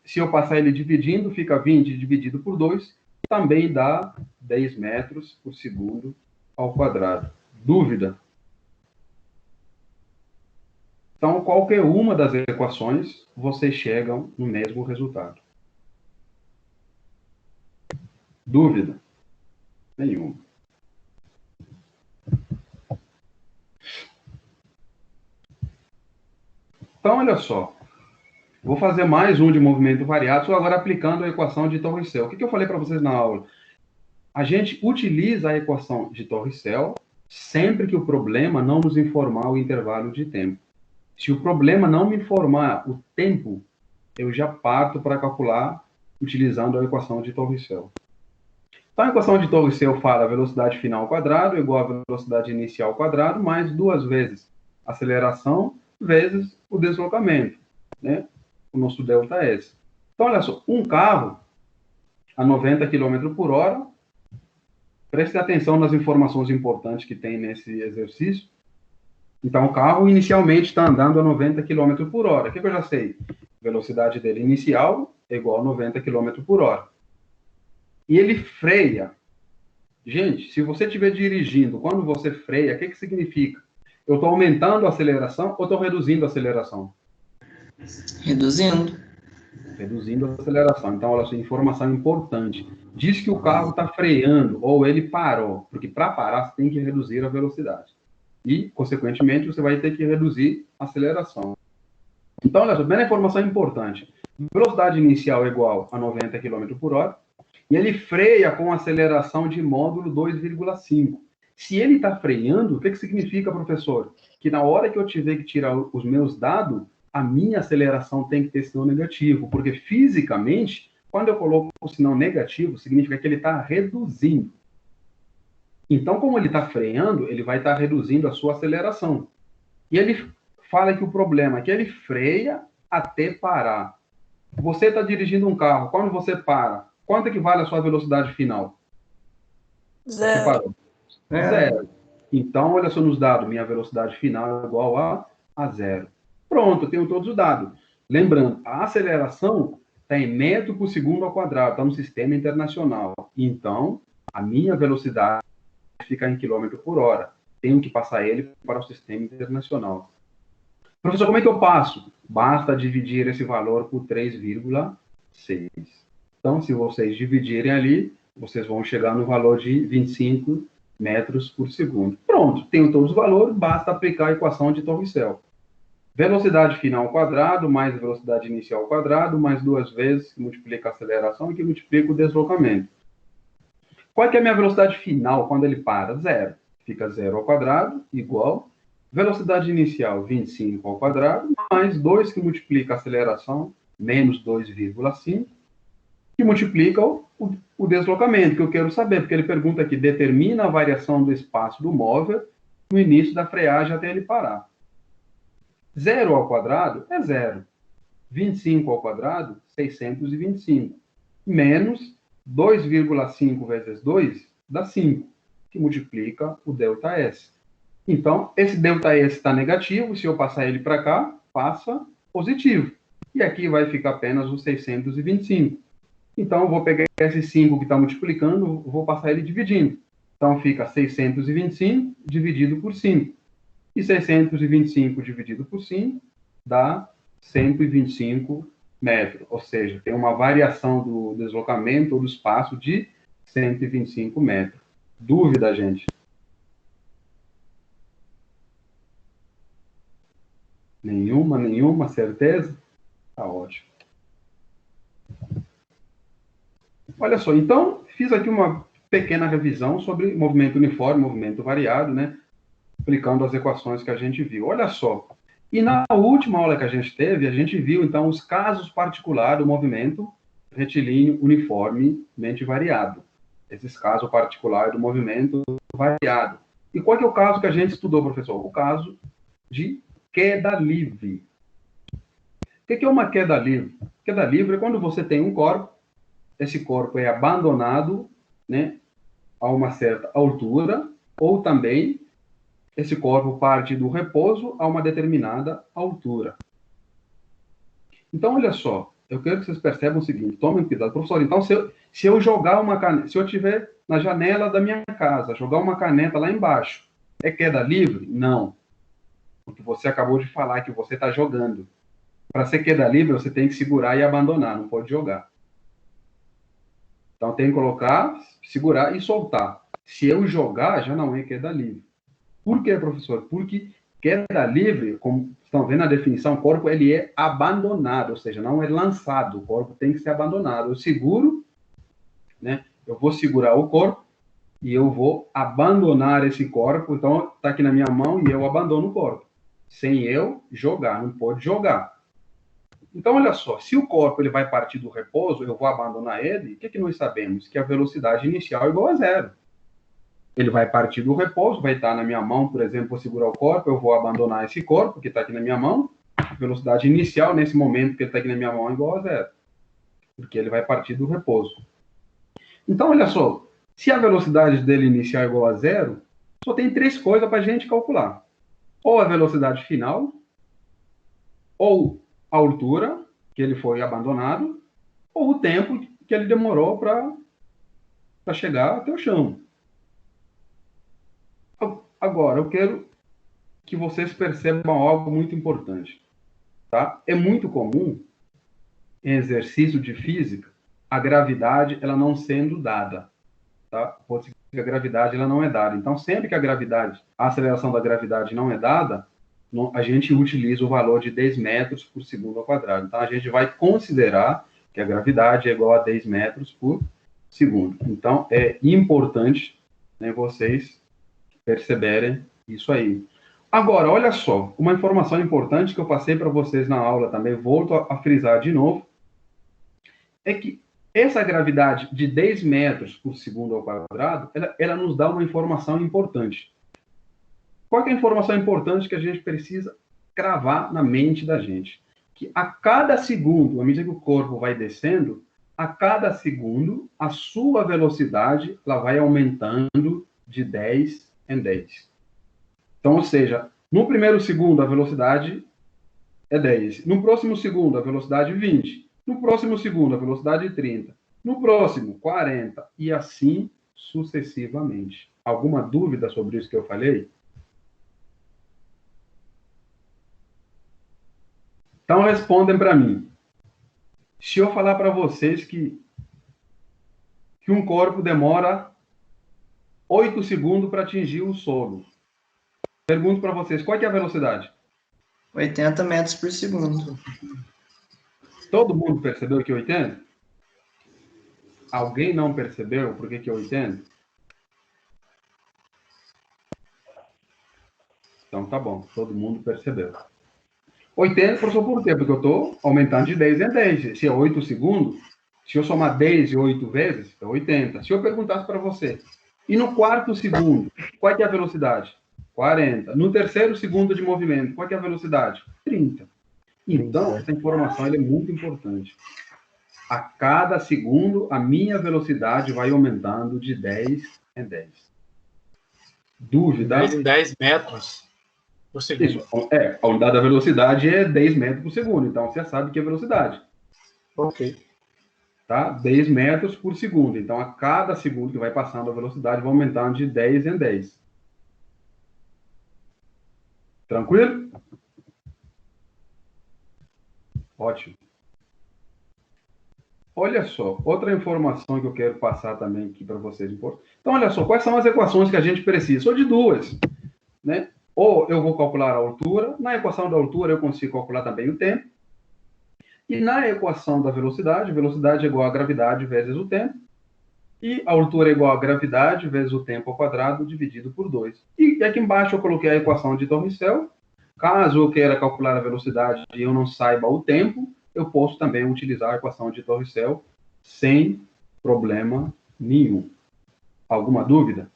Se eu passar ele dividindo, fica 20 dividido por 2, também dá 10 metros por segundo ao quadrado. Dúvida? Então, qualquer uma das equações, vocês chegam no mesmo resultado. Dúvida? Nenhuma. Então, olha só. Vou fazer mais um de movimento variado, só agora aplicando a equação de Torricelli. O que eu falei para vocês na aula? A gente utiliza a equação de Torricelli sempre que o problema não nos informar o intervalo de tempo. Se o problema não me informar o tempo eu já parto para calcular utilizando a equação de Torricello. Então, a equação de Torricello fala a velocidade final ao quadrado igual a velocidade inicial ao quadrado mais 2 vezes a aceleração vezes o deslocamento, né? O nosso ΔS. Então, olha só, um carro a 90 km por hora, preste atenção nas informações importantes que tem nesse exercício. Então, o carro inicialmente está andando a 90 km por hora. O que eu já sei? A velocidade dele inicial é igual a 90 km por hora. E ele freia. Gente, se você estiver dirigindo, quando você freia, o que significa? Eu estou aumentando a aceleração ou estou reduzindo a aceleração?
Reduzindo.
Reduzindo a aceleração. Então, olha só, informação importante. Diz que o carro está freando ou ele parou, porque para parar você tem que reduzir a velocidade. E, consequentemente, você vai ter que reduzir a aceleração. Então, olha só, primeira informação importante. Velocidade inicial é igual a 90 km por hora e ele freia com aceleração de módulo 2,5. Se ele está freando, o que significa, professor? Que na hora que eu tiver que tirar os meus dados, a minha aceleração tem que ter sinal negativo, porque fisicamente, quando eu coloco o sinal negativo, significa que ele está reduzindo. Então, como ele está freando, ele vai estar reduzindo a sua aceleração. E ele fala que o problema é que ele freia até parar. Você está dirigindo um carro, quando você para, quanto é que vale a sua velocidade final?
Zero.
Zero. Então, olha só nos dados, minha velocidade final é igual a zero. Pronto, eu tenho todos os dados. Lembrando, a aceleração está em metro por segundo ao quadrado, está no sistema internacional. Então, a minha velocidade fica em quilômetro por hora. Tenho que passar ele para o sistema internacional. Professor, como é que eu passo? Basta dividir esse valor por 3,6. Então, se vocês dividirem ali, vocês vão chegar no valor de 25 metros por segundo. Pronto, tenho todos os valores, basta aplicar a equação de Torricello. Velocidade final ao quadrado, mais velocidade inicial ao quadrado, mais 2 vezes, que multiplica a aceleração e que multiplica o deslocamento. Qual que é a minha velocidade final quando ele para? Zero. Fica 0 ao quadrado, igual. Velocidade inicial, 25 ao quadrado, mais 2 que multiplica a aceleração, menos 2,5, que multiplica o deslocamento, que eu quero saber, porque ele pergunta aqui, determina a variação do espaço do móvel no início da freagem até ele parar. 0 ao quadrado é 0. 25 ao quadrado, 625. Menos 2,5 vezes 2 dá 5, que multiplica o ΔS. Então, esse ΔS está negativo, se eu passar ele para cá, passa positivo. E aqui vai ficar apenas o 625. Então, eu vou pegar esse 5 que está multiplicando, vou passar ele dividindo. Então, fica 625 dividido por 5. E 625 dividido por 5 dá 125 metros. Ou seja, tem uma variação do deslocamento ou do espaço de 125 metros. Dúvida, gente? Nenhuma certeza? Tá ótimo. Olha só, então, fiz aqui uma pequena revisão sobre movimento uniforme, movimento variado, né? Aplicando as equações que a gente viu. Olha só, e na última aula que a gente teve, a gente viu, então, os casos particulares do movimento retilíneo uniformemente variado. Esses casos particulares do movimento variado. E qual que é o caso que a gente estudou, professor? O caso de queda livre. O que é uma queda livre? Queda livre é quando você tem um corpo, esse corpo é abandonado, né, a uma certa altura, ou também esse corpo parte do repouso a uma determinada altura. Então, olha só, eu quero que vocês percebam o seguinte, tomem cuidado. Professor, então, se eu jogar uma caneta, se eu estiver na janela da minha casa, jogar uma caneta lá embaixo, é queda livre? Não. Porque você acabou de falar que você está jogando. Para ser queda livre, você tem que segurar e abandonar, não pode jogar. Então, tem que colocar, segurar e soltar. Se eu jogar, já não é queda livre. Por quê, professor? Porque queda livre, como estão vendo a definição, o corpo ele é abandonado, ou seja, não é lançado, o corpo tem que ser abandonado. Eu seguro, né? Eu vou segurar o corpo e eu vou abandonar esse corpo, então está aqui na minha mão e eu abandono o corpo. Sem eu jogar, não pode jogar. Então, olha só, se o corpo ele vai partir do repouso, eu vou abandonar ele, o que nós sabemos? Que a velocidade inicial é igual a zero. Ele vai partir do repouso, vai estar na minha mão, por exemplo, vou segurar o corpo, eu vou abandonar esse corpo que está aqui na minha mão, a velocidade inicial nesse momento que ele está aqui na minha mão é igual a zero, porque ele vai partir do repouso. Então, olha só, se a velocidade dele inicial é igual a zero, só tem três coisas para a gente calcular. Ou a velocidade final, ou a altura que ele foi abandonado, ou o tempo que ele demorou para chegar até o chão. Agora, eu quero que vocês percebam algo muito importante. Tá? É muito comum, em exercício de física, a gravidade ela não sendo dada. Tá? Pode ser que a gravidade ela não é dada. Então, sempre que a aceleração da gravidade não é dada, a gente utiliza o valor de 10 metros por segundo ao quadrado. Então, a gente vai considerar que a gravidade é igual a 10 metros por segundo. Então, é importante, né, vocês perceberem isso aí. Agora, olha só, uma informação importante que eu passei para vocês na aula também, volto a frisar de novo, é que essa gravidade de 10 metros por segundo ao quadrado, ela nos dá uma informação importante. Qual é a informação importante que a gente precisa cravar na mente da gente? Que a cada segundo, à medida que o corpo vai descendo, a cada segundo, a sua velocidade ela vai aumentando de 10 em 10. Então, ou seja, no primeiro segundo a velocidade é 10. No próximo segundo a velocidade é 20. No próximo segundo a velocidade é 30. No próximo, 40. E assim sucessivamente. Alguma dúvida sobre isso que eu falei? Então, respondem para mim. Se eu falar para vocês que um corpo demora 8 segundos para atingir o solo, pergunto para vocês, qual é a velocidade?
80 metros por segundo.
Todo mundo percebeu que é 80? Alguém não percebeu por que é 80? Então, tá bom. Todo mundo percebeu. 80, professor, por quê? Porque eu estou aumentando de 10 em 10. Se é 8 segundos, se eu somar 10 e 8 vezes, é 80. Se eu perguntasse para você, e no quarto segundo, qual é a velocidade? 40. No terceiro segundo de movimento, qual é a velocidade? 30. Então, essa informação é muito importante. A cada segundo, a minha velocidade vai aumentando de 10 em 10. Dúvida?
10 em 10 metros por segundo.
Isso, a unidade da velocidade é 10 metros por segundo, então você sabe que é velocidade.
Ok.
Tá? 10 metros por segundo. Então, a cada segundo que vai passando, a velocidade vai aumentando de 10 em 10. Tranquilo? Ótimo. Olha só, outra informação que eu quero passar também aqui para vocês. Então, olha só, quais são as equações que a gente precisa? Só de duas, né? Ou eu vou calcular a altura, na equação da altura eu consigo calcular também o tempo, e na equação da velocidade é igual a gravidade vezes o tempo, e a altura é igual a gravidade vezes o tempo ao quadrado dividido por 2. E aqui embaixo eu coloquei a equação de Torricello. Caso eu queira calcular a velocidade e eu não saiba o tempo, eu posso também utilizar a equação de Torricello sem problema nenhum. Alguma dúvida?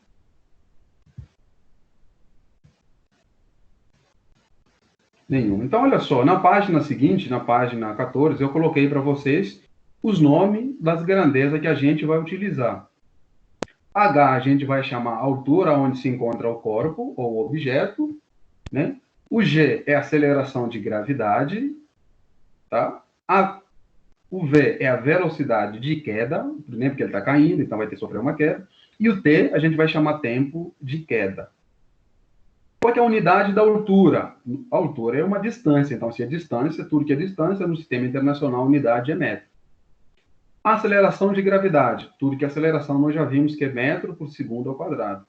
Nenhum. Então, olha só, na página seguinte, na página 14, eu coloquei para vocês os nomes das grandezas que a gente vai utilizar. H a gente vai chamar a altura onde se encontra o corpo ou o objeto, né? O G é a aceleração de gravidade, tá? O V é a velocidade de queda, né? Porque ele está caindo, então vai ter que sofrer uma queda. E o T a gente vai chamar tempo de queda. Qual é a unidade da altura? A altura é uma distância, então se é distância, tudo que é distância, no sistema internacional a unidade é metro. A aceleração de gravidade, tudo que é aceleração nós já vimos que é metro por segundo ao quadrado.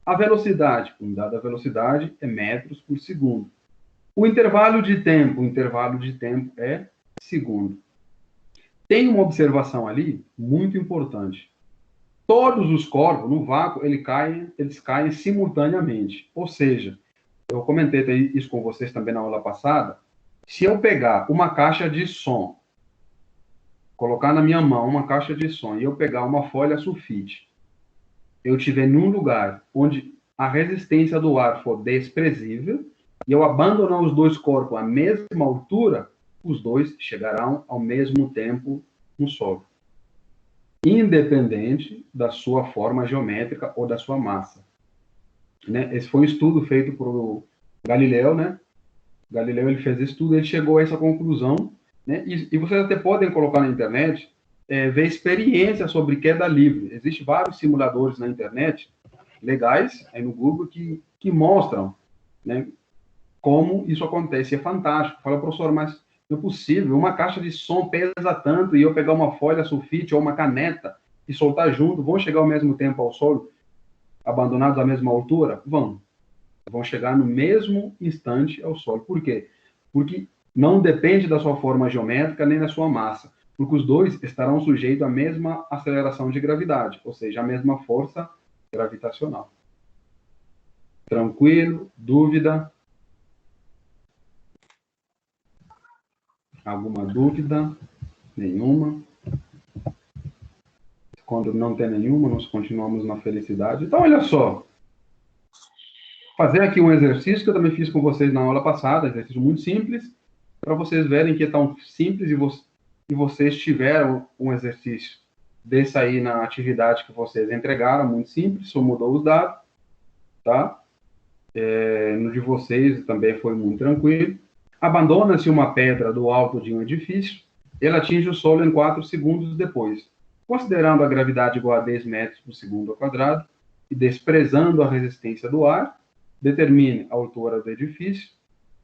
A velocidade, a unidade da velocidade é metros por segundo. O intervalo de tempo é segundo. Tem uma observação ali muito importante. Todos os corpos, no vácuo, eles caem simultaneamente. Ou seja, eu comentei isso com vocês também na aula passada, Se eu pegar uma caixa de som, colocar na minha mão uma caixa de som e eu pegar uma folha sulfite, eu estiver num lugar onde a resistência do ar for desprezível e eu abandonar os dois corpos à mesma altura, os dois chegarão ao mesmo tempo no solo, independente da sua forma geométrica ou da sua massa. Né? Esse foi um estudo feito por Galileu, né? Galileu ele fez esse estudo, ele chegou a essa conclusão, né? E vocês até podem colocar na internet, ver experiência sobre queda livre. Existem vários simuladores na internet, legais, aí no Google, que mostram, né, como isso acontece. É fantástico. Fala, professor, mas não é possível, uma caixa de som pesa tanto e eu pegar uma folha sulfite ou uma caneta e soltar junto, vão chegar ao mesmo tempo ao solo, abandonados à mesma altura? Vão chegar no mesmo instante ao solo. Por quê? Porque não depende da sua forma geométrica nem da sua massa, porque os dois estarão sujeitos à mesma aceleração de gravidade, ou seja, à mesma força gravitacional. Tranquilo? Dúvida? Alguma dúvida? Nenhuma? Quando não tem nenhuma, nós continuamos na felicidade. Então, olha só. Fazer aqui um exercício que eu também fiz com vocês na aula passada, exercício muito simples, para vocês verem que é tão simples e vocês tiveram um exercício desse aí na atividade que vocês entregaram, muito simples, só mudou os dados, tá? No de vocês também foi muito tranquilo. Abandona-se uma pedra do alto de um edifício, ele atinge o solo em 4 segundos depois. Considerando a gravidade igual a 10 metros por segundo ao quadrado e desprezando a resistência do ar, determine a altura do edifício,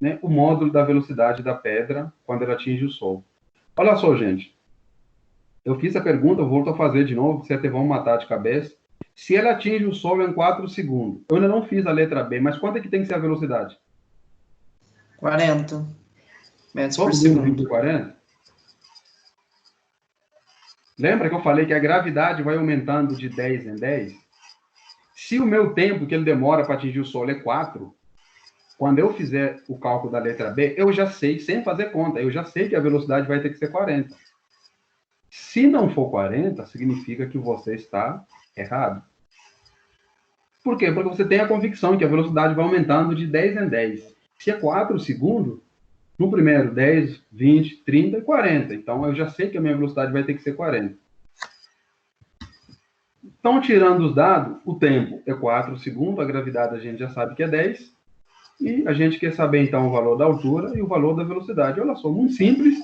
né, o módulo da velocidade da pedra quando ela atinge o solo. Olha só, gente. Eu fiz a pergunta, eu volto a fazer de novo, vocês até vão matar de cabeça. Se ela atinge o solo em 4 segundos, eu ainda não fiz a letra B, mas quanto é que tem que ser a velocidade?
40 metros por segundo.
40? Lembra que eu falei que a gravidade vai aumentando de 10 em 10? Se o meu tempo que ele demora para atingir o solo é 4, quando eu fizer o cálculo da letra B, eu já sei, sem fazer conta, eu já sei que a velocidade vai ter que ser 40. Se não for 40, significa que você está errado. Por quê? Porque você tem a convicção que a velocidade vai aumentando de 10 em 10. Se é 4 segundos, no primeiro 10, 20, 30 e 40. Então, eu já sei que a minha velocidade vai ter que ser 40. Então, tirando os dados, o tempo é 4 segundos, a gravidade a gente já sabe que é 10, e a gente quer saber, então, o valor da altura e o valor da velocidade. Olha só, muito simples,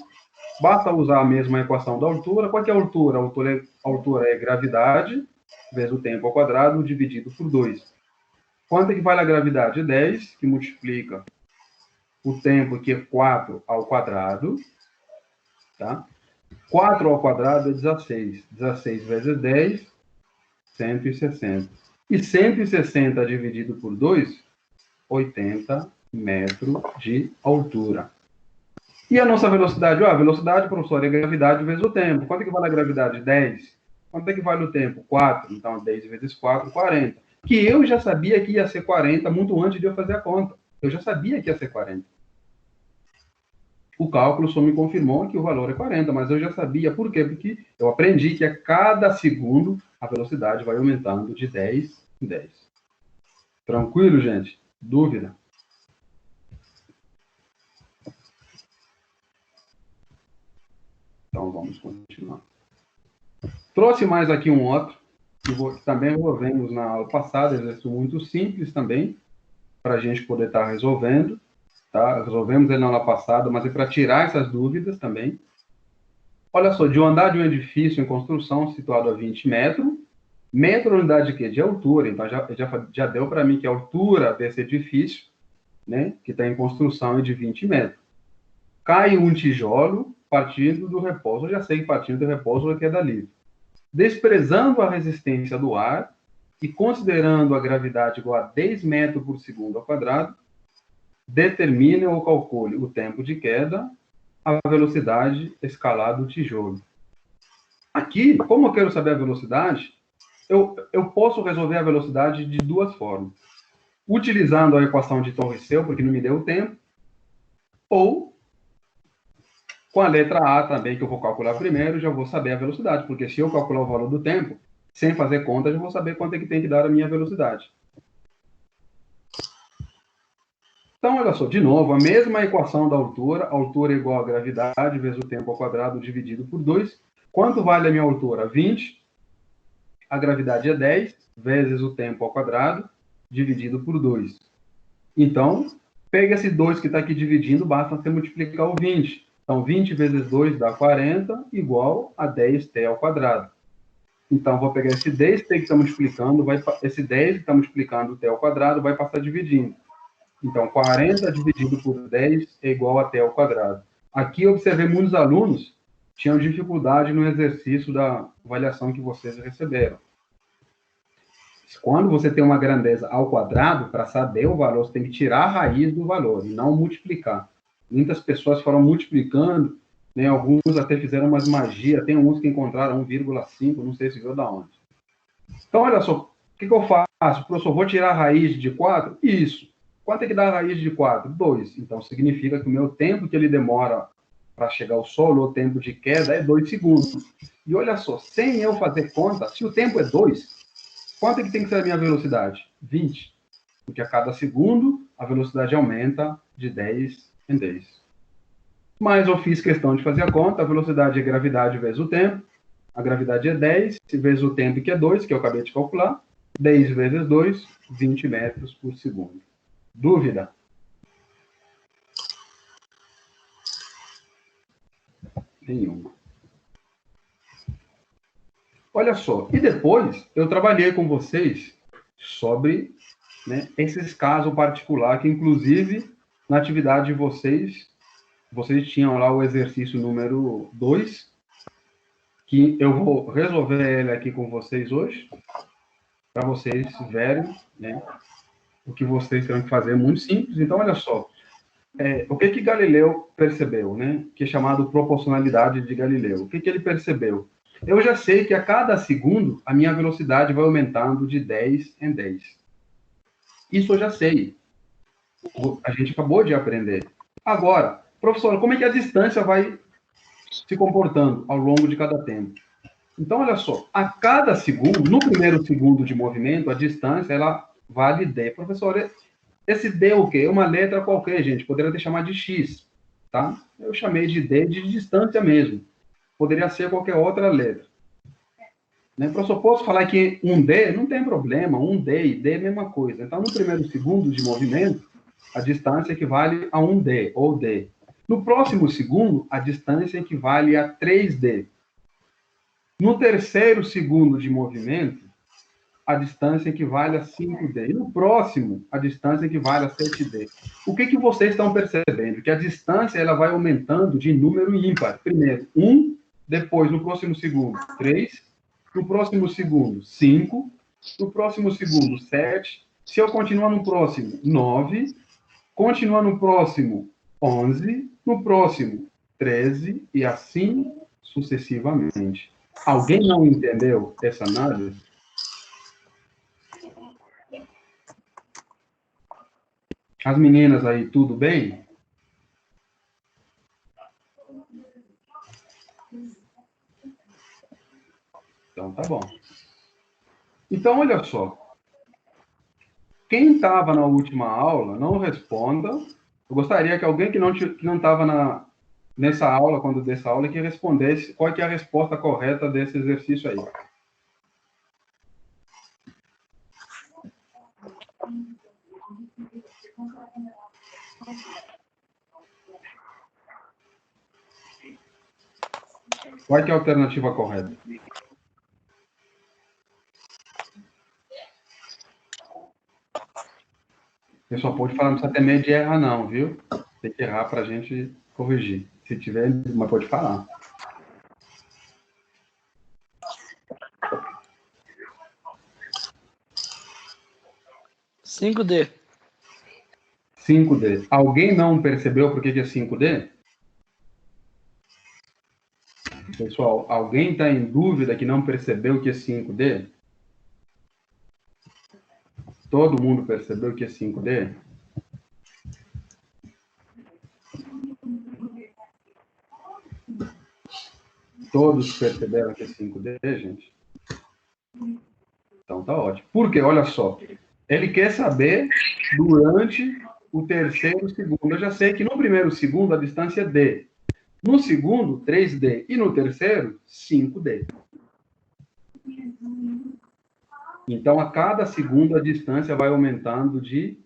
basta usar a mesma equação da altura. Qual que é a altura? A altura é gravidade, vezes o tempo ao quadrado, dividido por 2. Quanto é que vale a gravidade? 10, que multiplica o tempo, que é 4 ao quadrado, tá? 4 ao quadrado é 16. 16 vezes 10, 160. E 160 dividido por 2, 80 metros de altura. E a nossa velocidade? A velocidade, professor, é gravidade vezes o tempo. Quanto é que vale a gravidade? 10. Quanto é que vale o tempo? 4. Então, 10 vezes 4, 40. Que eu já sabia que ia ser 40 muito antes de eu fazer a conta. Eu já sabia que ia ser 40. O cálculo só me confirmou que o valor é 40, mas eu já sabia. Por quê? Porque eu aprendi que a cada segundo a velocidade vai aumentando de 10 em 10. Tranquilo, gente? Dúvida? Então, vamos continuar. Trouxe mais aqui um outro, que também resolvemos na aula passada, exercício muito simples também, para a gente poder estar resolvendo. Tá? Resolvemos ele na aula passada, mas é para tirar essas dúvidas também. Olha só, de um andar de um edifício em construção situado a 20 metros, metro é unidade de quê? De altura. Então, já deu para mim que a altura desse edifício, né, que está em construção, é de 20 metros. Cai um tijolo partindo do repouso. Eu já sei que partindo do repouso é queda livre. Desprezando a resistência do ar e considerando a gravidade igual a 10 metros por segundo ao quadrado, determine ou calcule o tempo de queda, a velocidade escalar do tijolo. Aqui, como eu quero saber a velocidade, eu posso resolver a velocidade de duas formas. Utilizando a equação de Torricelli, porque não me deu tempo, ou Com a letra A também, que eu vou calcular primeiro, já vou saber a velocidade, porque se eu calcular o valor do tempo, sem fazer conta, já vou saber quanto é que tem que dar a minha velocidade. Então, olha só, de novo, a mesma equação da altura é igual a gravidade vezes o tempo ao quadrado dividido por 2. Quanto vale a minha altura? 20. A gravidade é 10 vezes o tempo ao quadrado dividido por 2. Então, pega esse 2 que está aqui dividindo, basta você multiplicar o 20. Então, 20 vezes 2 dá 40, igual a 10t ao quadrado. Então, vou pegar esse 10t que está multiplicando, esse 10 que está multiplicando o t ao quadrado, vai passar dividindo. Então, 40 dividido por 10 é igual a t ao quadrado. Aqui, eu observei muitos alunos tinham dificuldade no exercício da avaliação que vocês receberam. Quando você tem uma grandeza ao quadrado, para saber o valor, você tem que tirar a raiz do valor e não multiplicar. Muitas pessoas foram multiplicando, né, alguns até fizeram umas magias, tem uns que encontraram 1,5, não sei se viu da onde. Então, olha só, o que eu faço? Professor, vou tirar a raiz de 4? Isso. Quanto é que dá a raiz de 4? 2. Então, significa que o meu tempo que ele demora para chegar ao solo, o tempo de queda, é 2 segundos. E olha só, sem eu fazer conta, se o tempo é 2, quanto é que tem que ser a minha velocidade? 20. Porque a cada segundo, a velocidade aumenta de 10 em 10. Mas eu fiz questão de fazer a conta, a velocidade é gravidade vezes o tempo. A gravidade é 10 vezes o tempo, que é 2, que eu acabei de calcular. 10 vezes 2, 20 metros por segundo. Dúvida? Nenhuma. Olha só, e depois eu trabalhei com vocês sobre, né, esses casos particulares, que inclusive na atividade de vocês tinham lá o exercício número 2, que eu vou resolver ele aqui com vocês hoje, para vocês verem, né, o que vocês terão que fazer, é muito simples. Então, olha só, o que Galileu percebeu, né, que é chamado proporcionalidade de Galileu. O que ele percebeu? Eu já sei que a cada segundo a minha velocidade vai aumentando de 10 em 10. Isso eu já sei. A gente acabou de aprender. Agora, professor, como é que a distância vai se comportando ao longo de cada tempo? Então, olha só, a cada segundo, no primeiro segundo de movimento, a distância, ela vale d. Professor, esse d é o quê? É uma letra qualquer, gente. Poderia ter chamado de x, tá? Eu chamei de d de distância mesmo. Poderia ser qualquer outra letra. Né? Professor, posso falar que um d? Não tem problema. Um d e d é a mesma coisa. Então, no primeiro segundo de movimento, a distância equivale a 1d, ou d. No próximo segundo, a distância equivale a 3d. No terceiro segundo de movimento, a distância equivale a 5d. E no próximo, a distância equivale a 7d. O que vocês estão percebendo? Que a distância ela vai aumentando de número ímpar. Primeiro, 1, depois, no próximo segundo, 3, no próximo segundo, 5, no próximo segundo, 7. Se eu continuar no próximo, 9, continuar no próximo, 11, no próximo, 13, e assim sucessivamente. Alguém não entendeu essa análise? As meninas aí, tudo bem? Então, tá bom. Então, olha só. Quem estava na última aula, não responda. Eu gostaria que alguém que não estava nessa aula, quando dessa aula, que respondesse qual que é a resposta correta desse exercício aí. Qual que é a alternativa correta? Você só pode falar, não precisa ter medo de errar não, viu? Tem que errar para a gente corrigir. Se tiver, mas pode falar.
Cinco D.
5D. Alguém não percebeu por que é 5D? Pessoal, alguém está em dúvida que não percebeu que é 5D? Todo mundo percebeu que é 5D? Todos perceberam que é 5D, gente? Então tá ótimo. Por quê? Olha só. Ele quer saber durante o terceiro segundo. Eu já sei que no primeiro segundo a distância é D. No segundo, 3D. E no terceiro, 5D. Então, a cada segundo, a distância vai aumentando de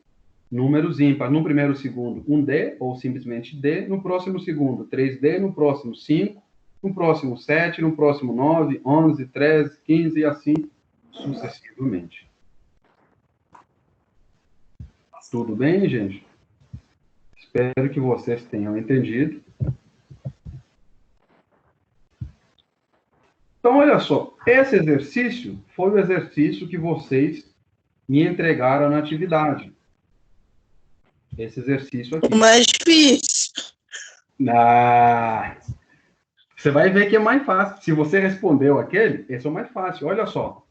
números ímpares. No primeiro segundo, 1D, ou simplesmente D. No próximo segundo, 3D. No próximo, 5. No próximo, 7. No próximo, 9, 11, 13, 15 e assim sucessivamente. Tudo bem, gente? Espero que vocês tenham entendido. Então, olha só. Esse exercício foi o exercício que vocês me entregaram na atividade. Esse exercício aqui.
O mais difícil.
Ah, você vai ver que é mais fácil. Se você respondeu aquele, esse é o mais fácil. Olha só.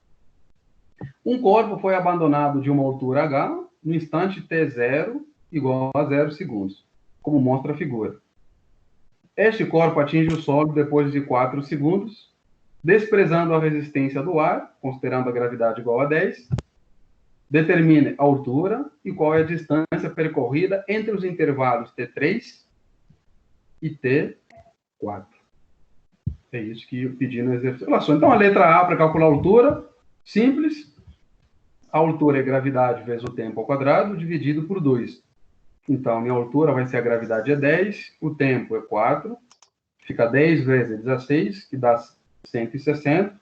Um corpo foi abandonado de uma altura H no instante T0 igual a 0 segundos, como mostra a figura. Este corpo atinge o solo depois de 4 segundos, desprezando a resistência do ar, considerando a gravidade igual a 10. Determine a altura e qual é a distância percorrida entre os intervalos T3 e T4. É isso que eu pedi no exercício. Olha só, então a letra A para calcular a altura, simples. A altura é gravidade vezes o tempo ao quadrado, dividido por 2. Então, a minha altura vai ser a gravidade é 10, o tempo é 4, fica 10 vezes 16, que dá 160.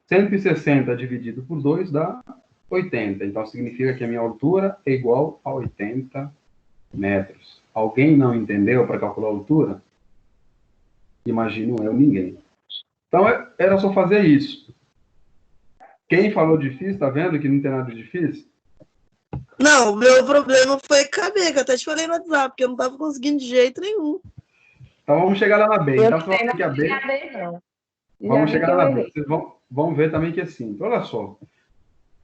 160 dividido por 2 dá 80. Então, significa que a minha altura é igual a 80 metros. Alguém não entendeu para calcular a altura? Imagino eu, ninguém. Então, era só fazer isso. Quem falou difícil, está vendo que não tem nada de difícil?
Não, o meu problema foi caber, que eu até te falei no WhatsApp, porque eu não estava conseguindo de jeito nenhum.
Então, vamos chegar lá na B.
Eu
Então,
não sei
que a B...
não.
Vamos chegar lá na B. Vocês vão ver também que é simples. Olha só.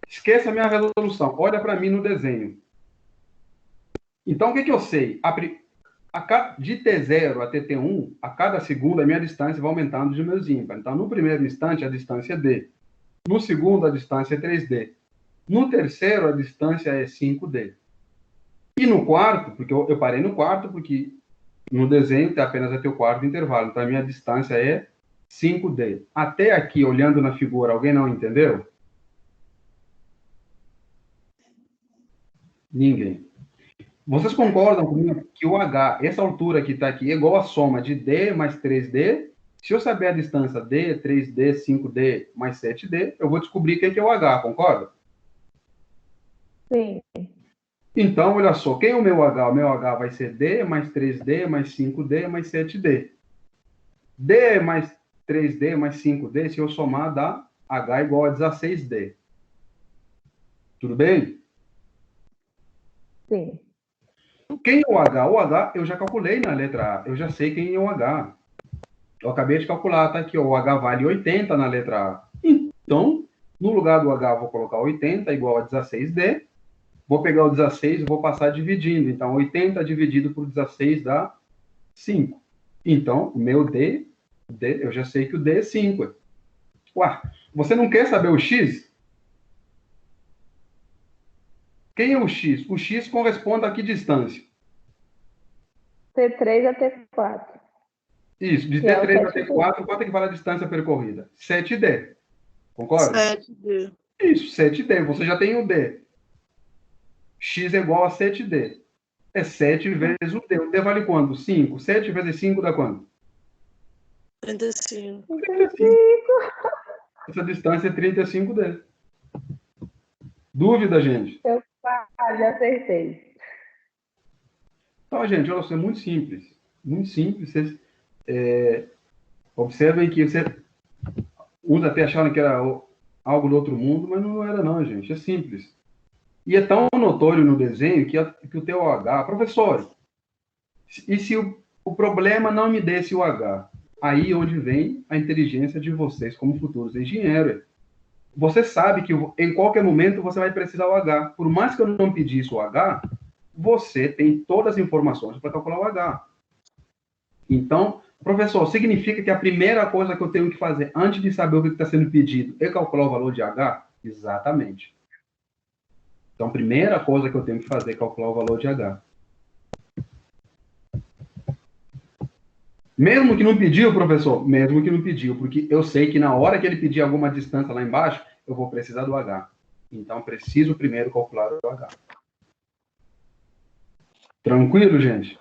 Esqueça a minha resolução. Olha para mim no desenho. Então, o que eu sei? De T0 a T1, a cada segundo, a minha distância vai aumentando de meus ímpares. Então, no primeiro instante, a distância é D. No segundo, a distância é 3D. No terceiro, a distância é 5D. E no quarto, porque eu parei no quarto, porque no desenho tem apenas até o quarto intervalo. Então, a minha distância é 5D. Até aqui, olhando na figura, alguém não entendeu? Ninguém. Vocês concordam comigo que o H, essa altura que está aqui, é igual a soma de D mais 3D? Se eu saber a distância D, 3D, 5D mais 7D, eu vou descobrir quem que é o H, concorda?
Sim.
Então, olha só, quem é o meu H? O meu H vai ser D mais 3D mais 5D mais 7D. D mais 3D mais 5D, se eu somar, dá H igual a 16D. Tudo bem?
Sim.
Quem é o H? O H eu já calculei na letra A. Eu já sei quem é o H. Eu acabei de calcular, tá aqui, ó, o H vale 80 na letra A. Então, no lugar do H, eu vou colocar 80 igual a 16D. Vou pegar o 16 e vou passar dividindo. Então, 80 dividido por 16 dá 5. Então, o meu D, eu já sei que o D é 5. Ué, você não quer saber o X? Quem é o X? O X corresponde a que distância?
T3 a T4.
Isso, de T3 a T4, quanto é que vale a distância percorrida? 7D. Concorda?
7D.
Isso, 7D. Você já tem o D. X é igual a 7D. É 7 vezes o D. O D vale quanto? 5. 7 vezes 5 dá quanto?
35.
35. Essa distância é 35D. Dúvida, gente?
Eu quase acertei.
Então, gente, olha só, é muito simples. Muito simples. Vocês observem que uns até acharam que era algo do outro mundo, mas não era não, gente. É simples. E é tão notório no desenho que o teu H... Professor, e se o problema não me desse o H? Aí onde vem a inteligência de vocês como futuros engenheiros. Você sabe que em qualquer momento você vai precisar o H. Por mais que eu não pedisse o H, você tem todas as informações para calcular o H. Então, Professor, significa que a primeira coisa que eu tenho que fazer, antes de saber o que está sendo pedido, é calcular o valor de H? Exatamente. Então, a primeira coisa que eu tenho que fazer é calcular o valor de H. Mesmo que não pediu, professor, mesmo que não pediu, porque eu sei que na hora que ele pedir alguma distância lá embaixo, eu vou precisar do H. Então, preciso primeiro calcular o H. Tranquilo, gente?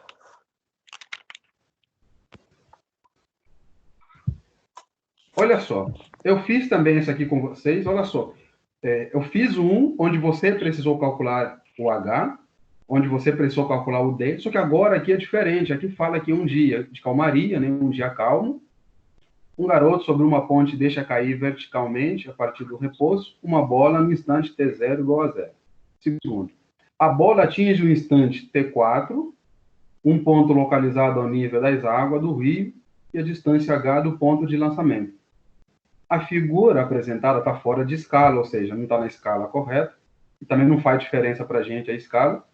Olha só, eu fiz também isso aqui com vocês, olha só. Eu fiz um onde você precisou calcular o H, onde você precisou calcular o D, só que agora aqui é diferente. Aqui fala que um dia de calmaria, né, um dia calmo, um garoto sobre uma ponte deixa cair verticalmente, a partir do repouso, uma bola no instante T0 igual a 0. Segundo, a bola atinge o instante T4, um ponto localizado ao nível das águas do rio e a distância H do ponto de lançamento. A figura apresentada está fora de escala, ou seja, não está na escala correta, e também não faz diferença para a gente a escala,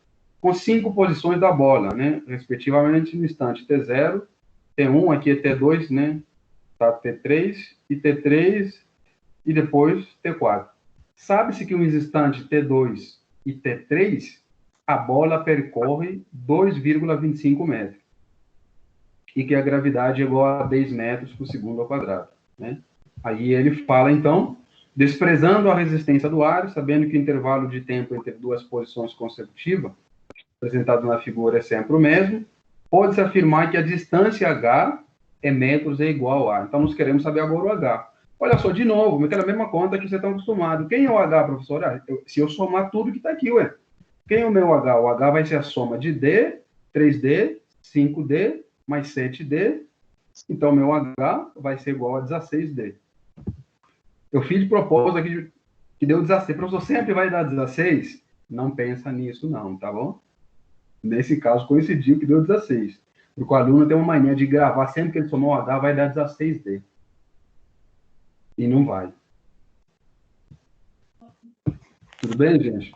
com 5 posições da bola, né, respectivamente no instante T0, T1, aqui é T2, né, tá, T3 e T3, e depois T4. Sabe-se que nos instantes T2 e T3, a bola percorre 2,25 metros, e que a gravidade é igual a 10 metros por segundo ao quadrado, né? Aí ele fala, então, desprezando a resistência do ar, sabendo que o intervalo de tempo entre duas posições consecutivas, apresentado na figura, é sempre o mesmo, pode-se afirmar que a distância H é metros é igual a. Então, nós queremos saber agora o H. Olha só, de novo, aquela mesma conta que vocês estão acostumados. Quem é o H, professor? Se eu somar tudo que está aqui, ué. Quem é o meu H? O H vai ser a soma de D, 3D, 5D, mais 7D. Então, meu H vai ser igual a 16D. Eu fiz de propósito aqui que deu 16. Professor, sempre vai dar 16? Não pensa nisso, não, tá bom? Nesse caso, coincidiu que deu 16. Porque o aluno tem uma mania de gravar, sempre que ele somar o H, vai dar 16D. E não vai. Tudo bem, gente?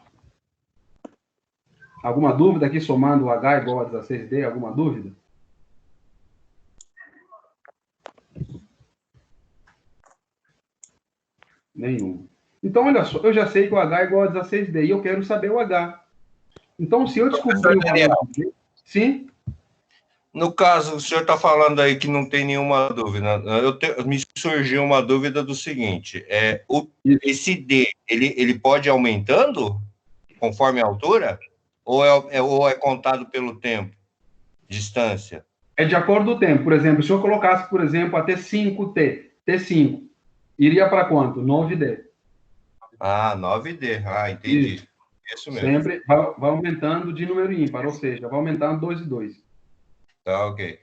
Alguma dúvida aqui somando o H igual a 16D? Alguma dúvida? Nenhum. Então, olha só, eu já sei que o H é igual a 16D e eu quero saber o H. Então, se eu descobrir o valor de D... Sim?
No caso, o senhor está falando aí que não tem nenhuma dúvida. Me surgiu uma dúvida do seguinte: esse D, ele pode ir aumentando conforme a altura? Ou é contado pelo tempo? Distância?
É de acordo com o tempo. Por exemplo, se eu colocasse, por exemplo, até 5T, T5, iria para quanto? 9D.
Ah, 9D. Ah, entendi. Isso mesmo.
Sempre vai aumentando de número ímpar, ou seja, vai aumentando 2 e 2.
Tá, ok.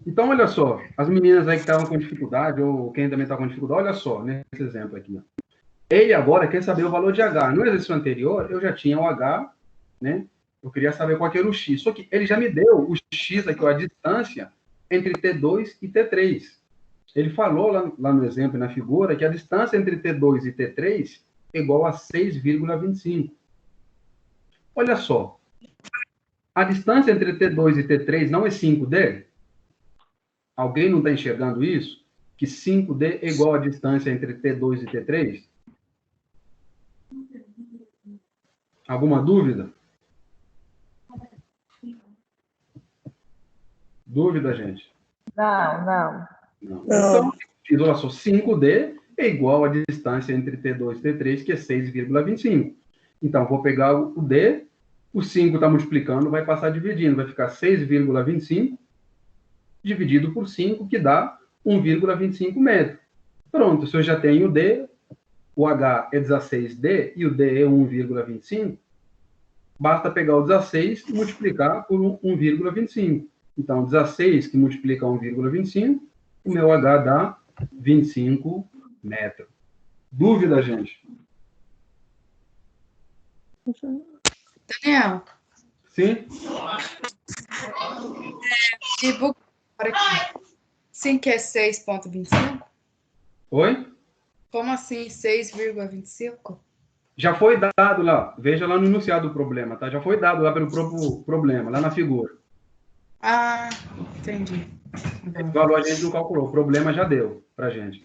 Então, olha só, as meninas aí que estavam com dificuldade, ou quem também está com dificuldade, olha só, nesse exemplo aqui. Ó. Ele agora quer saber o valor de H. No exercício anterior, eu já tinha o H, né? Eu queria saber qual que era o X. Só que ele já me deu o X aqui, ó, a distância entre T2 e T3. Ele falou lá no exemplo, na figura, que a distância entre T2 e T3 é igual a 6,25. Olha só. A distância entre T2 e T3 não é 5D? Alguém não está enxergando isso? Que 5D é igual a distância entre T2 e T3? Alguma dúvida? Dúvida, gente?
Não.
Então, olha só, 5D é igual a distância entre T2 e T3, que é 6,25. Então, vou pegar o D, o 5 está multiplicando, vai passar dividindo, vai ficar 6,25 dividido por 5, que dá 1,25 metro. Pronto, se eu já tenho o D, o H é 16D e o D é 1,25, basta pegar o 16 e multiplicar por 1,25. Então, 16 que multiplica 1,25, o meu H dá 25 metros. Dúvida, gente?
Daniel.
Sim?
Tipo, sim que é 6,25?
Oi?
Como assim 6,25?
Já foi dado lá. Veja lá no enunciado do problema, tá? Já foi dado lá pelo próprio problema, lá na figura.
Ah, entendi.
Esse valor a gente não calculou. O problema já deu pra gente.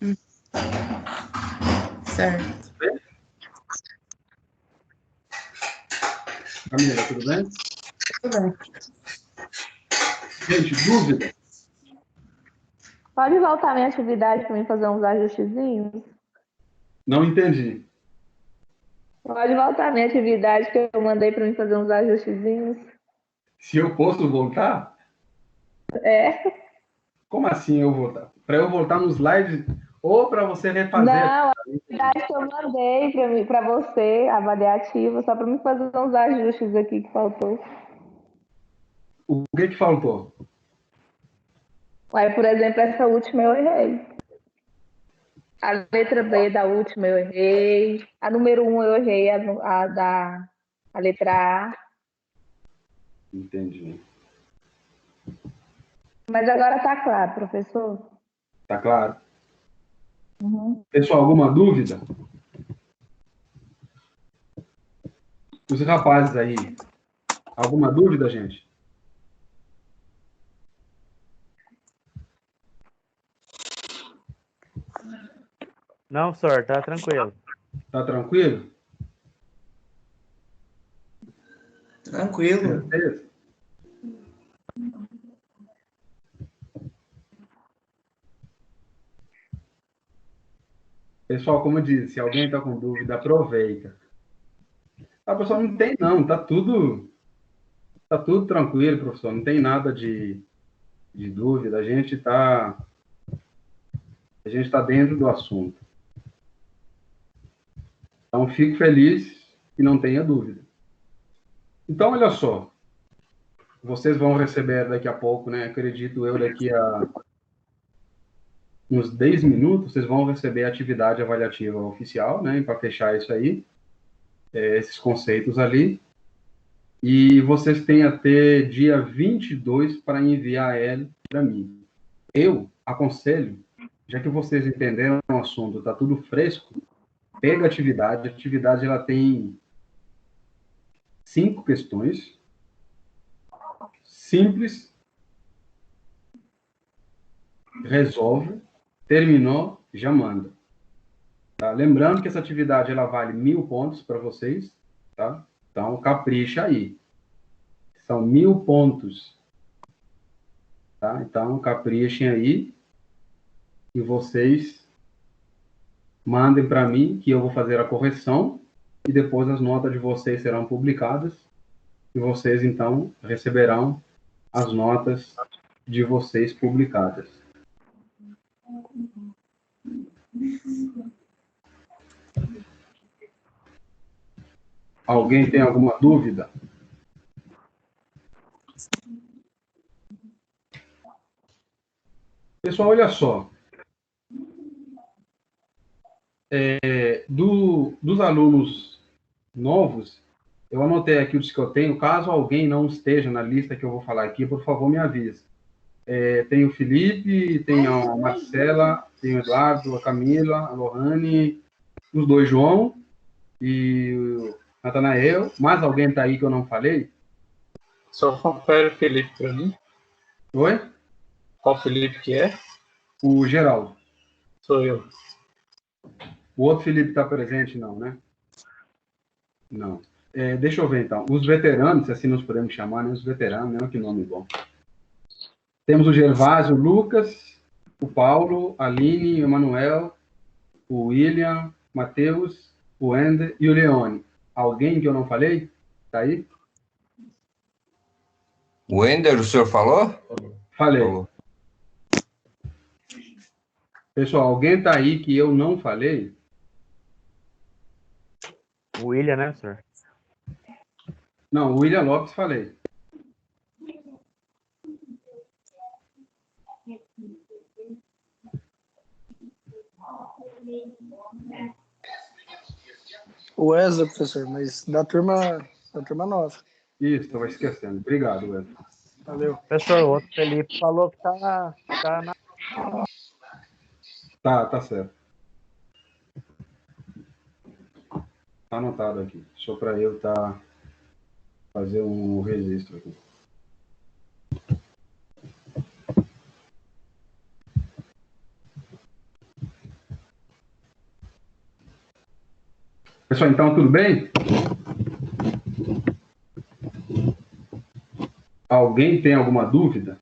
Certo.
Camila, tudo bem?
Tudo bem.
Gente, dúvida?
Pode voltar a minha atividade para mim fazer uns ajustezinhos?
Não entendi.
Pode voltar a minha atividade que eu mandei para mim fazer uns ajustezinhos?
Se eu posso voltar?
É.
Como assim eu voltar? Para eu voltar nos slides ou para você refazer?
Não, a atividade que eu mandei para você, avaliativa, só para me fazer uns ajustes aqui que faltou.
O que faltou?
Aí, por exemplo, essa última eu errei. A letra B da última eu errei. A número 1 eu errei, a letra A.
Entendi.
Mas agora tá claro, professor?
Tá claro?
Uhum.
Pessoal, alguma dúvida? Os rapazes aí, alguma dúvida, gente?
Não, senhor, tá tranquilo.
Tá tranquilo?
Tranquilo.
Certeza? Pessoal, como eu disse, se alguém está com dúvida, aproveita. A pessoa não tem, não. Tá tudo tranquilo, professor. Não tem nada de dúvida. A gente tá dentro do assunto. Então, fico feliz que não tenha dúvida. Então, olha só. Vocês vão receber daqui a pouco, né? Acredito eu, daqui a uns 10 minutos, vocês vão receber a atividade avaliativa oficial, né? Para fechar isso aí, esses conceitos ali. E vocês têm até dia 22 para enviar ela para mim. Eu aconselho, já que vocês entenderam o assunto, está tudo fresco, pega a atividade ela tem 5 questões, simples, resolve, terminou, já manda. Tá? Lembrando que essa atividade ela vale 1.000 pontos para vocês, tá? Então, capricha aí. São 1.000 pontos. Tá? Então, caprichem aí. E vocês mandem para mim, que eu vou fazer a correção. E depois as notas de vocês serão publicadas. E vocês, então, receberão as notas de vocês publicadas. Alguém tem alguma dúvida? Pessoal, olha só. Dos alunos novos, eu anotei aqui os que eu tenho. Caso alguém não esteja na lista que eu vou falar aqui, por favor, me avise. Tem o Felipe, tem a Marcela, tem o Eduardo, a Camila, a Lohane, os dois João e o Natanael. Mais alguém está aí que eu não falei?
Só confere o Felipe para mim.
Oi?
Qual Felipe que é?
O Geraldo.
Sou eu.
O outro Felipe está presente, não, né? Não. Deixa eu ver, então. Os veteranos, se assim nós podemos chamar, né? Os veteranos, né? Que nome bom. Temos o Gervásio, o Lucas, o Paulo, a Aline, o Emanuel, o William, Matheus, o Ender e o Leone. Alguém que eu não falei? Tá aí?
O Ender, o senhor falou?
Falei.
Falou.
Pessoal, alguém tá aí que eu não falei?
O William, né, senhor?
Não, o William Lopes falei.
O Wesley, professor, mas da turma nova.
Isso, estava esquecendo. Obrigado, Wesley.
Valeu.
Professor, o outro Felipe falou que tá na...
Tá certo. Tá anotado aqui. Só para eu fazer um registro aqui. Pessoal, então tudo bem? Alguém tem alguma dúvida?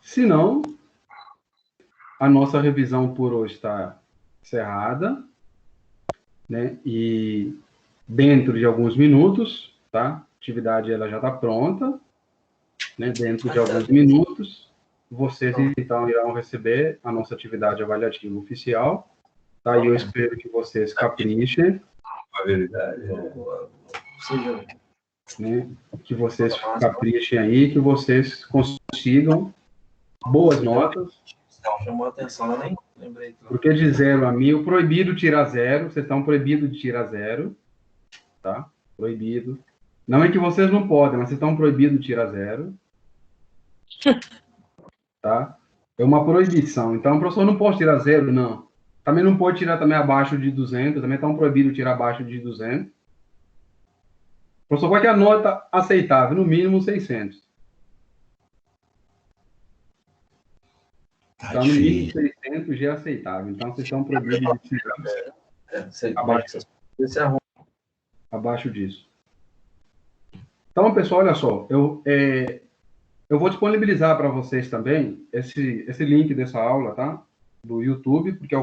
Se não, a nossa revisão por hoje está encerrada, né? E dentro de alguns minutos, tá? A atividade ela já está pronta, né? Dentro de alguns minutos, vocês então irão receber a nossa atividade avaliativa oficial, tá? E eu espero que vocês caprichem.
A verdade
né? Que vocês caprichem aí, que vocês consigam boas notas.
Chamou a atenção, eu nem lembrei.
Porque de 0 a 1000, proibido tirar 0, vocês estão proibidos de tirar 0, tá? Proibido. Não é que vocês não podem, mas vocês estão proibidos de tirar 0. Tá? É uma proibição. Então, o professor não pode tirar 0, não. Também não pode tirar também abaixo de 200, também estão proibidos de tirar abaixo de 200. O professor vai ter a nota aceitável, no mínimo 600. Então, no mínimo 600 já é aceitável. Então, vocês estão proibidos de tirar abaixo disso. Então, pessoal, olha só. Eu vou disponibilizar para vocês também esse link dessa aula, tá? Do YouTube, porque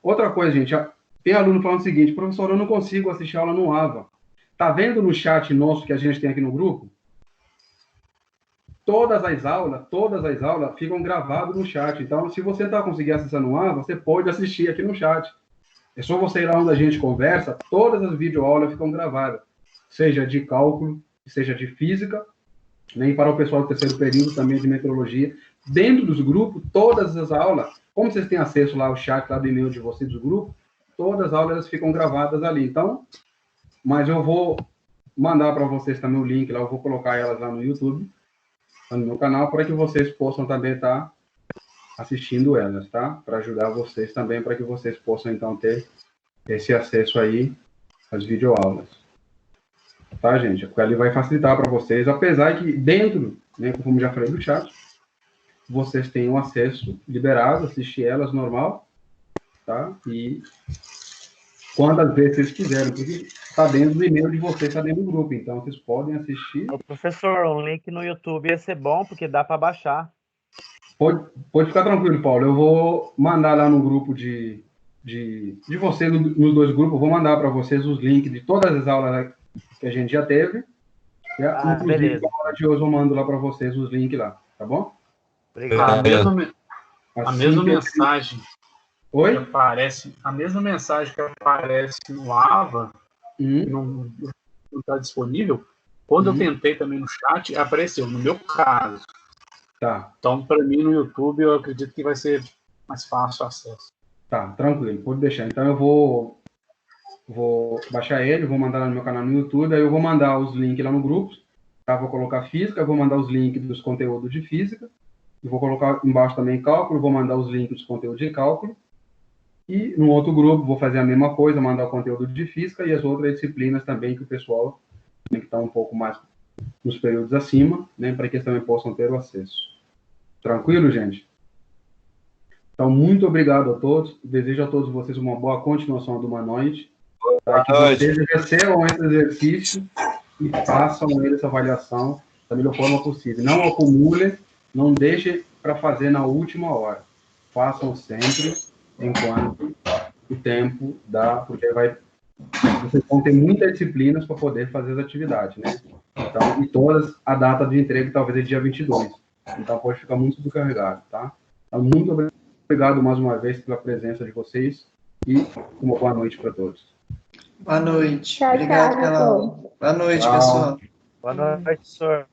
outra coisa, gente, tem aluno falando o seguinte: professor, eu não consigo assistir a aula no AVA. Tá vendo no chat nosso que a gente tem aqui no grupo? Todas as aulas ficam gravadas no chat. Então, se você não conseguir acessar no AVA, você pode assistir aqui no chat. É só você ir lá onde a gente conversa, todas as videoaulas ficam gravadas, seja de cálculo, seja de física, nem para o pessoal do terceiro período, também de meteorologia. Dentro dos grupos, todas as aulas, como vocês têm acesso lá ao chat, lá do e-mail de vocês do grupo, todas as aulas ficam gravadas ali. Então, mas eu vou mandar para vocês também o link lá, eu vou colocar elas lá no YouTube, no meu canal, para que vocês possam também estar assistindo elas, tá? Para ajudar vocês também, para que vocês possam, então, ter esse acesso aí às videoaulas. Tá, gente? Porque ali vai facilitar para vocês, apesar que dentro, né, como já falei do chat, vocês têm um acesso liberado, assistir elas normal, tá? E quantas vezes vocês quiserem, porque está dentro do e-mail de vocês, está dentro do grupo, então vocês podem assistir.
Ô, professor, um link no YouTube ia ser bom, porque dá para baixar.
Pode ficar tranquilo, Paulo, eu vou mandar lá no grupo de vocês, nos dois grupos, eu vou mandar para vocês os links de todas as aulas que a gente já teve. Inclusive, na hora de hoje eu mando lá para vocês os links lá, tá bom?
Obrigado. A mesma mensagem.
Oi?
Que aparece, a mesma mensagem que aparece no AVA, não está disponível, quando eu tentei também no chat, apareceu, no meu caso.
Tá.
Então, para mim, no YouTube, eu acredito que vai ser mais fácil o acesso.
Tá, tranquilo, pode deixar. Então, eu vou baixar ele, vou mandar lá no meu canal no YouTube, aí eu vou mandar os links lá no grupo, tá? Vou colocar física, vou mandar os links dos conteúdos de física, e vou colocar embaixo também cálculo, vou mandar os links dos conteúdos de cálculo, e no outro grupo vou fazer a mesma coisa, mandar o conteúdo de física e as outras disciplinas também que o pessoal tem que estar um pouco mais nos períodos acima, né, para que eles também possam ter o acesso. Tranquilo, gente? Então, muito obrigado a todos. Desejo a todos vocês uma boa continuação de uma noite. Para que vocês recebam esse exercício e façam essa avaliação da melhor forma possível. Não acumulem, não deixem para fazer na última hora. Façam sempre enquanto o tempo dá, porque vocês vão ter muitas disciplinas para poder fazer as atividades, né? Então, e todas, a data de entrega talvez é dia 22. Então, pode ficar muito subcarregado, tá? Então, muito obrigado mais uma vez pela presença de vocês e uma boa noite para todos.
Boa noite.
Tchau,
Obrigado
tchau,
pela aula. Boa noite,
Tchau.
pessoal.
Boa noite, professor.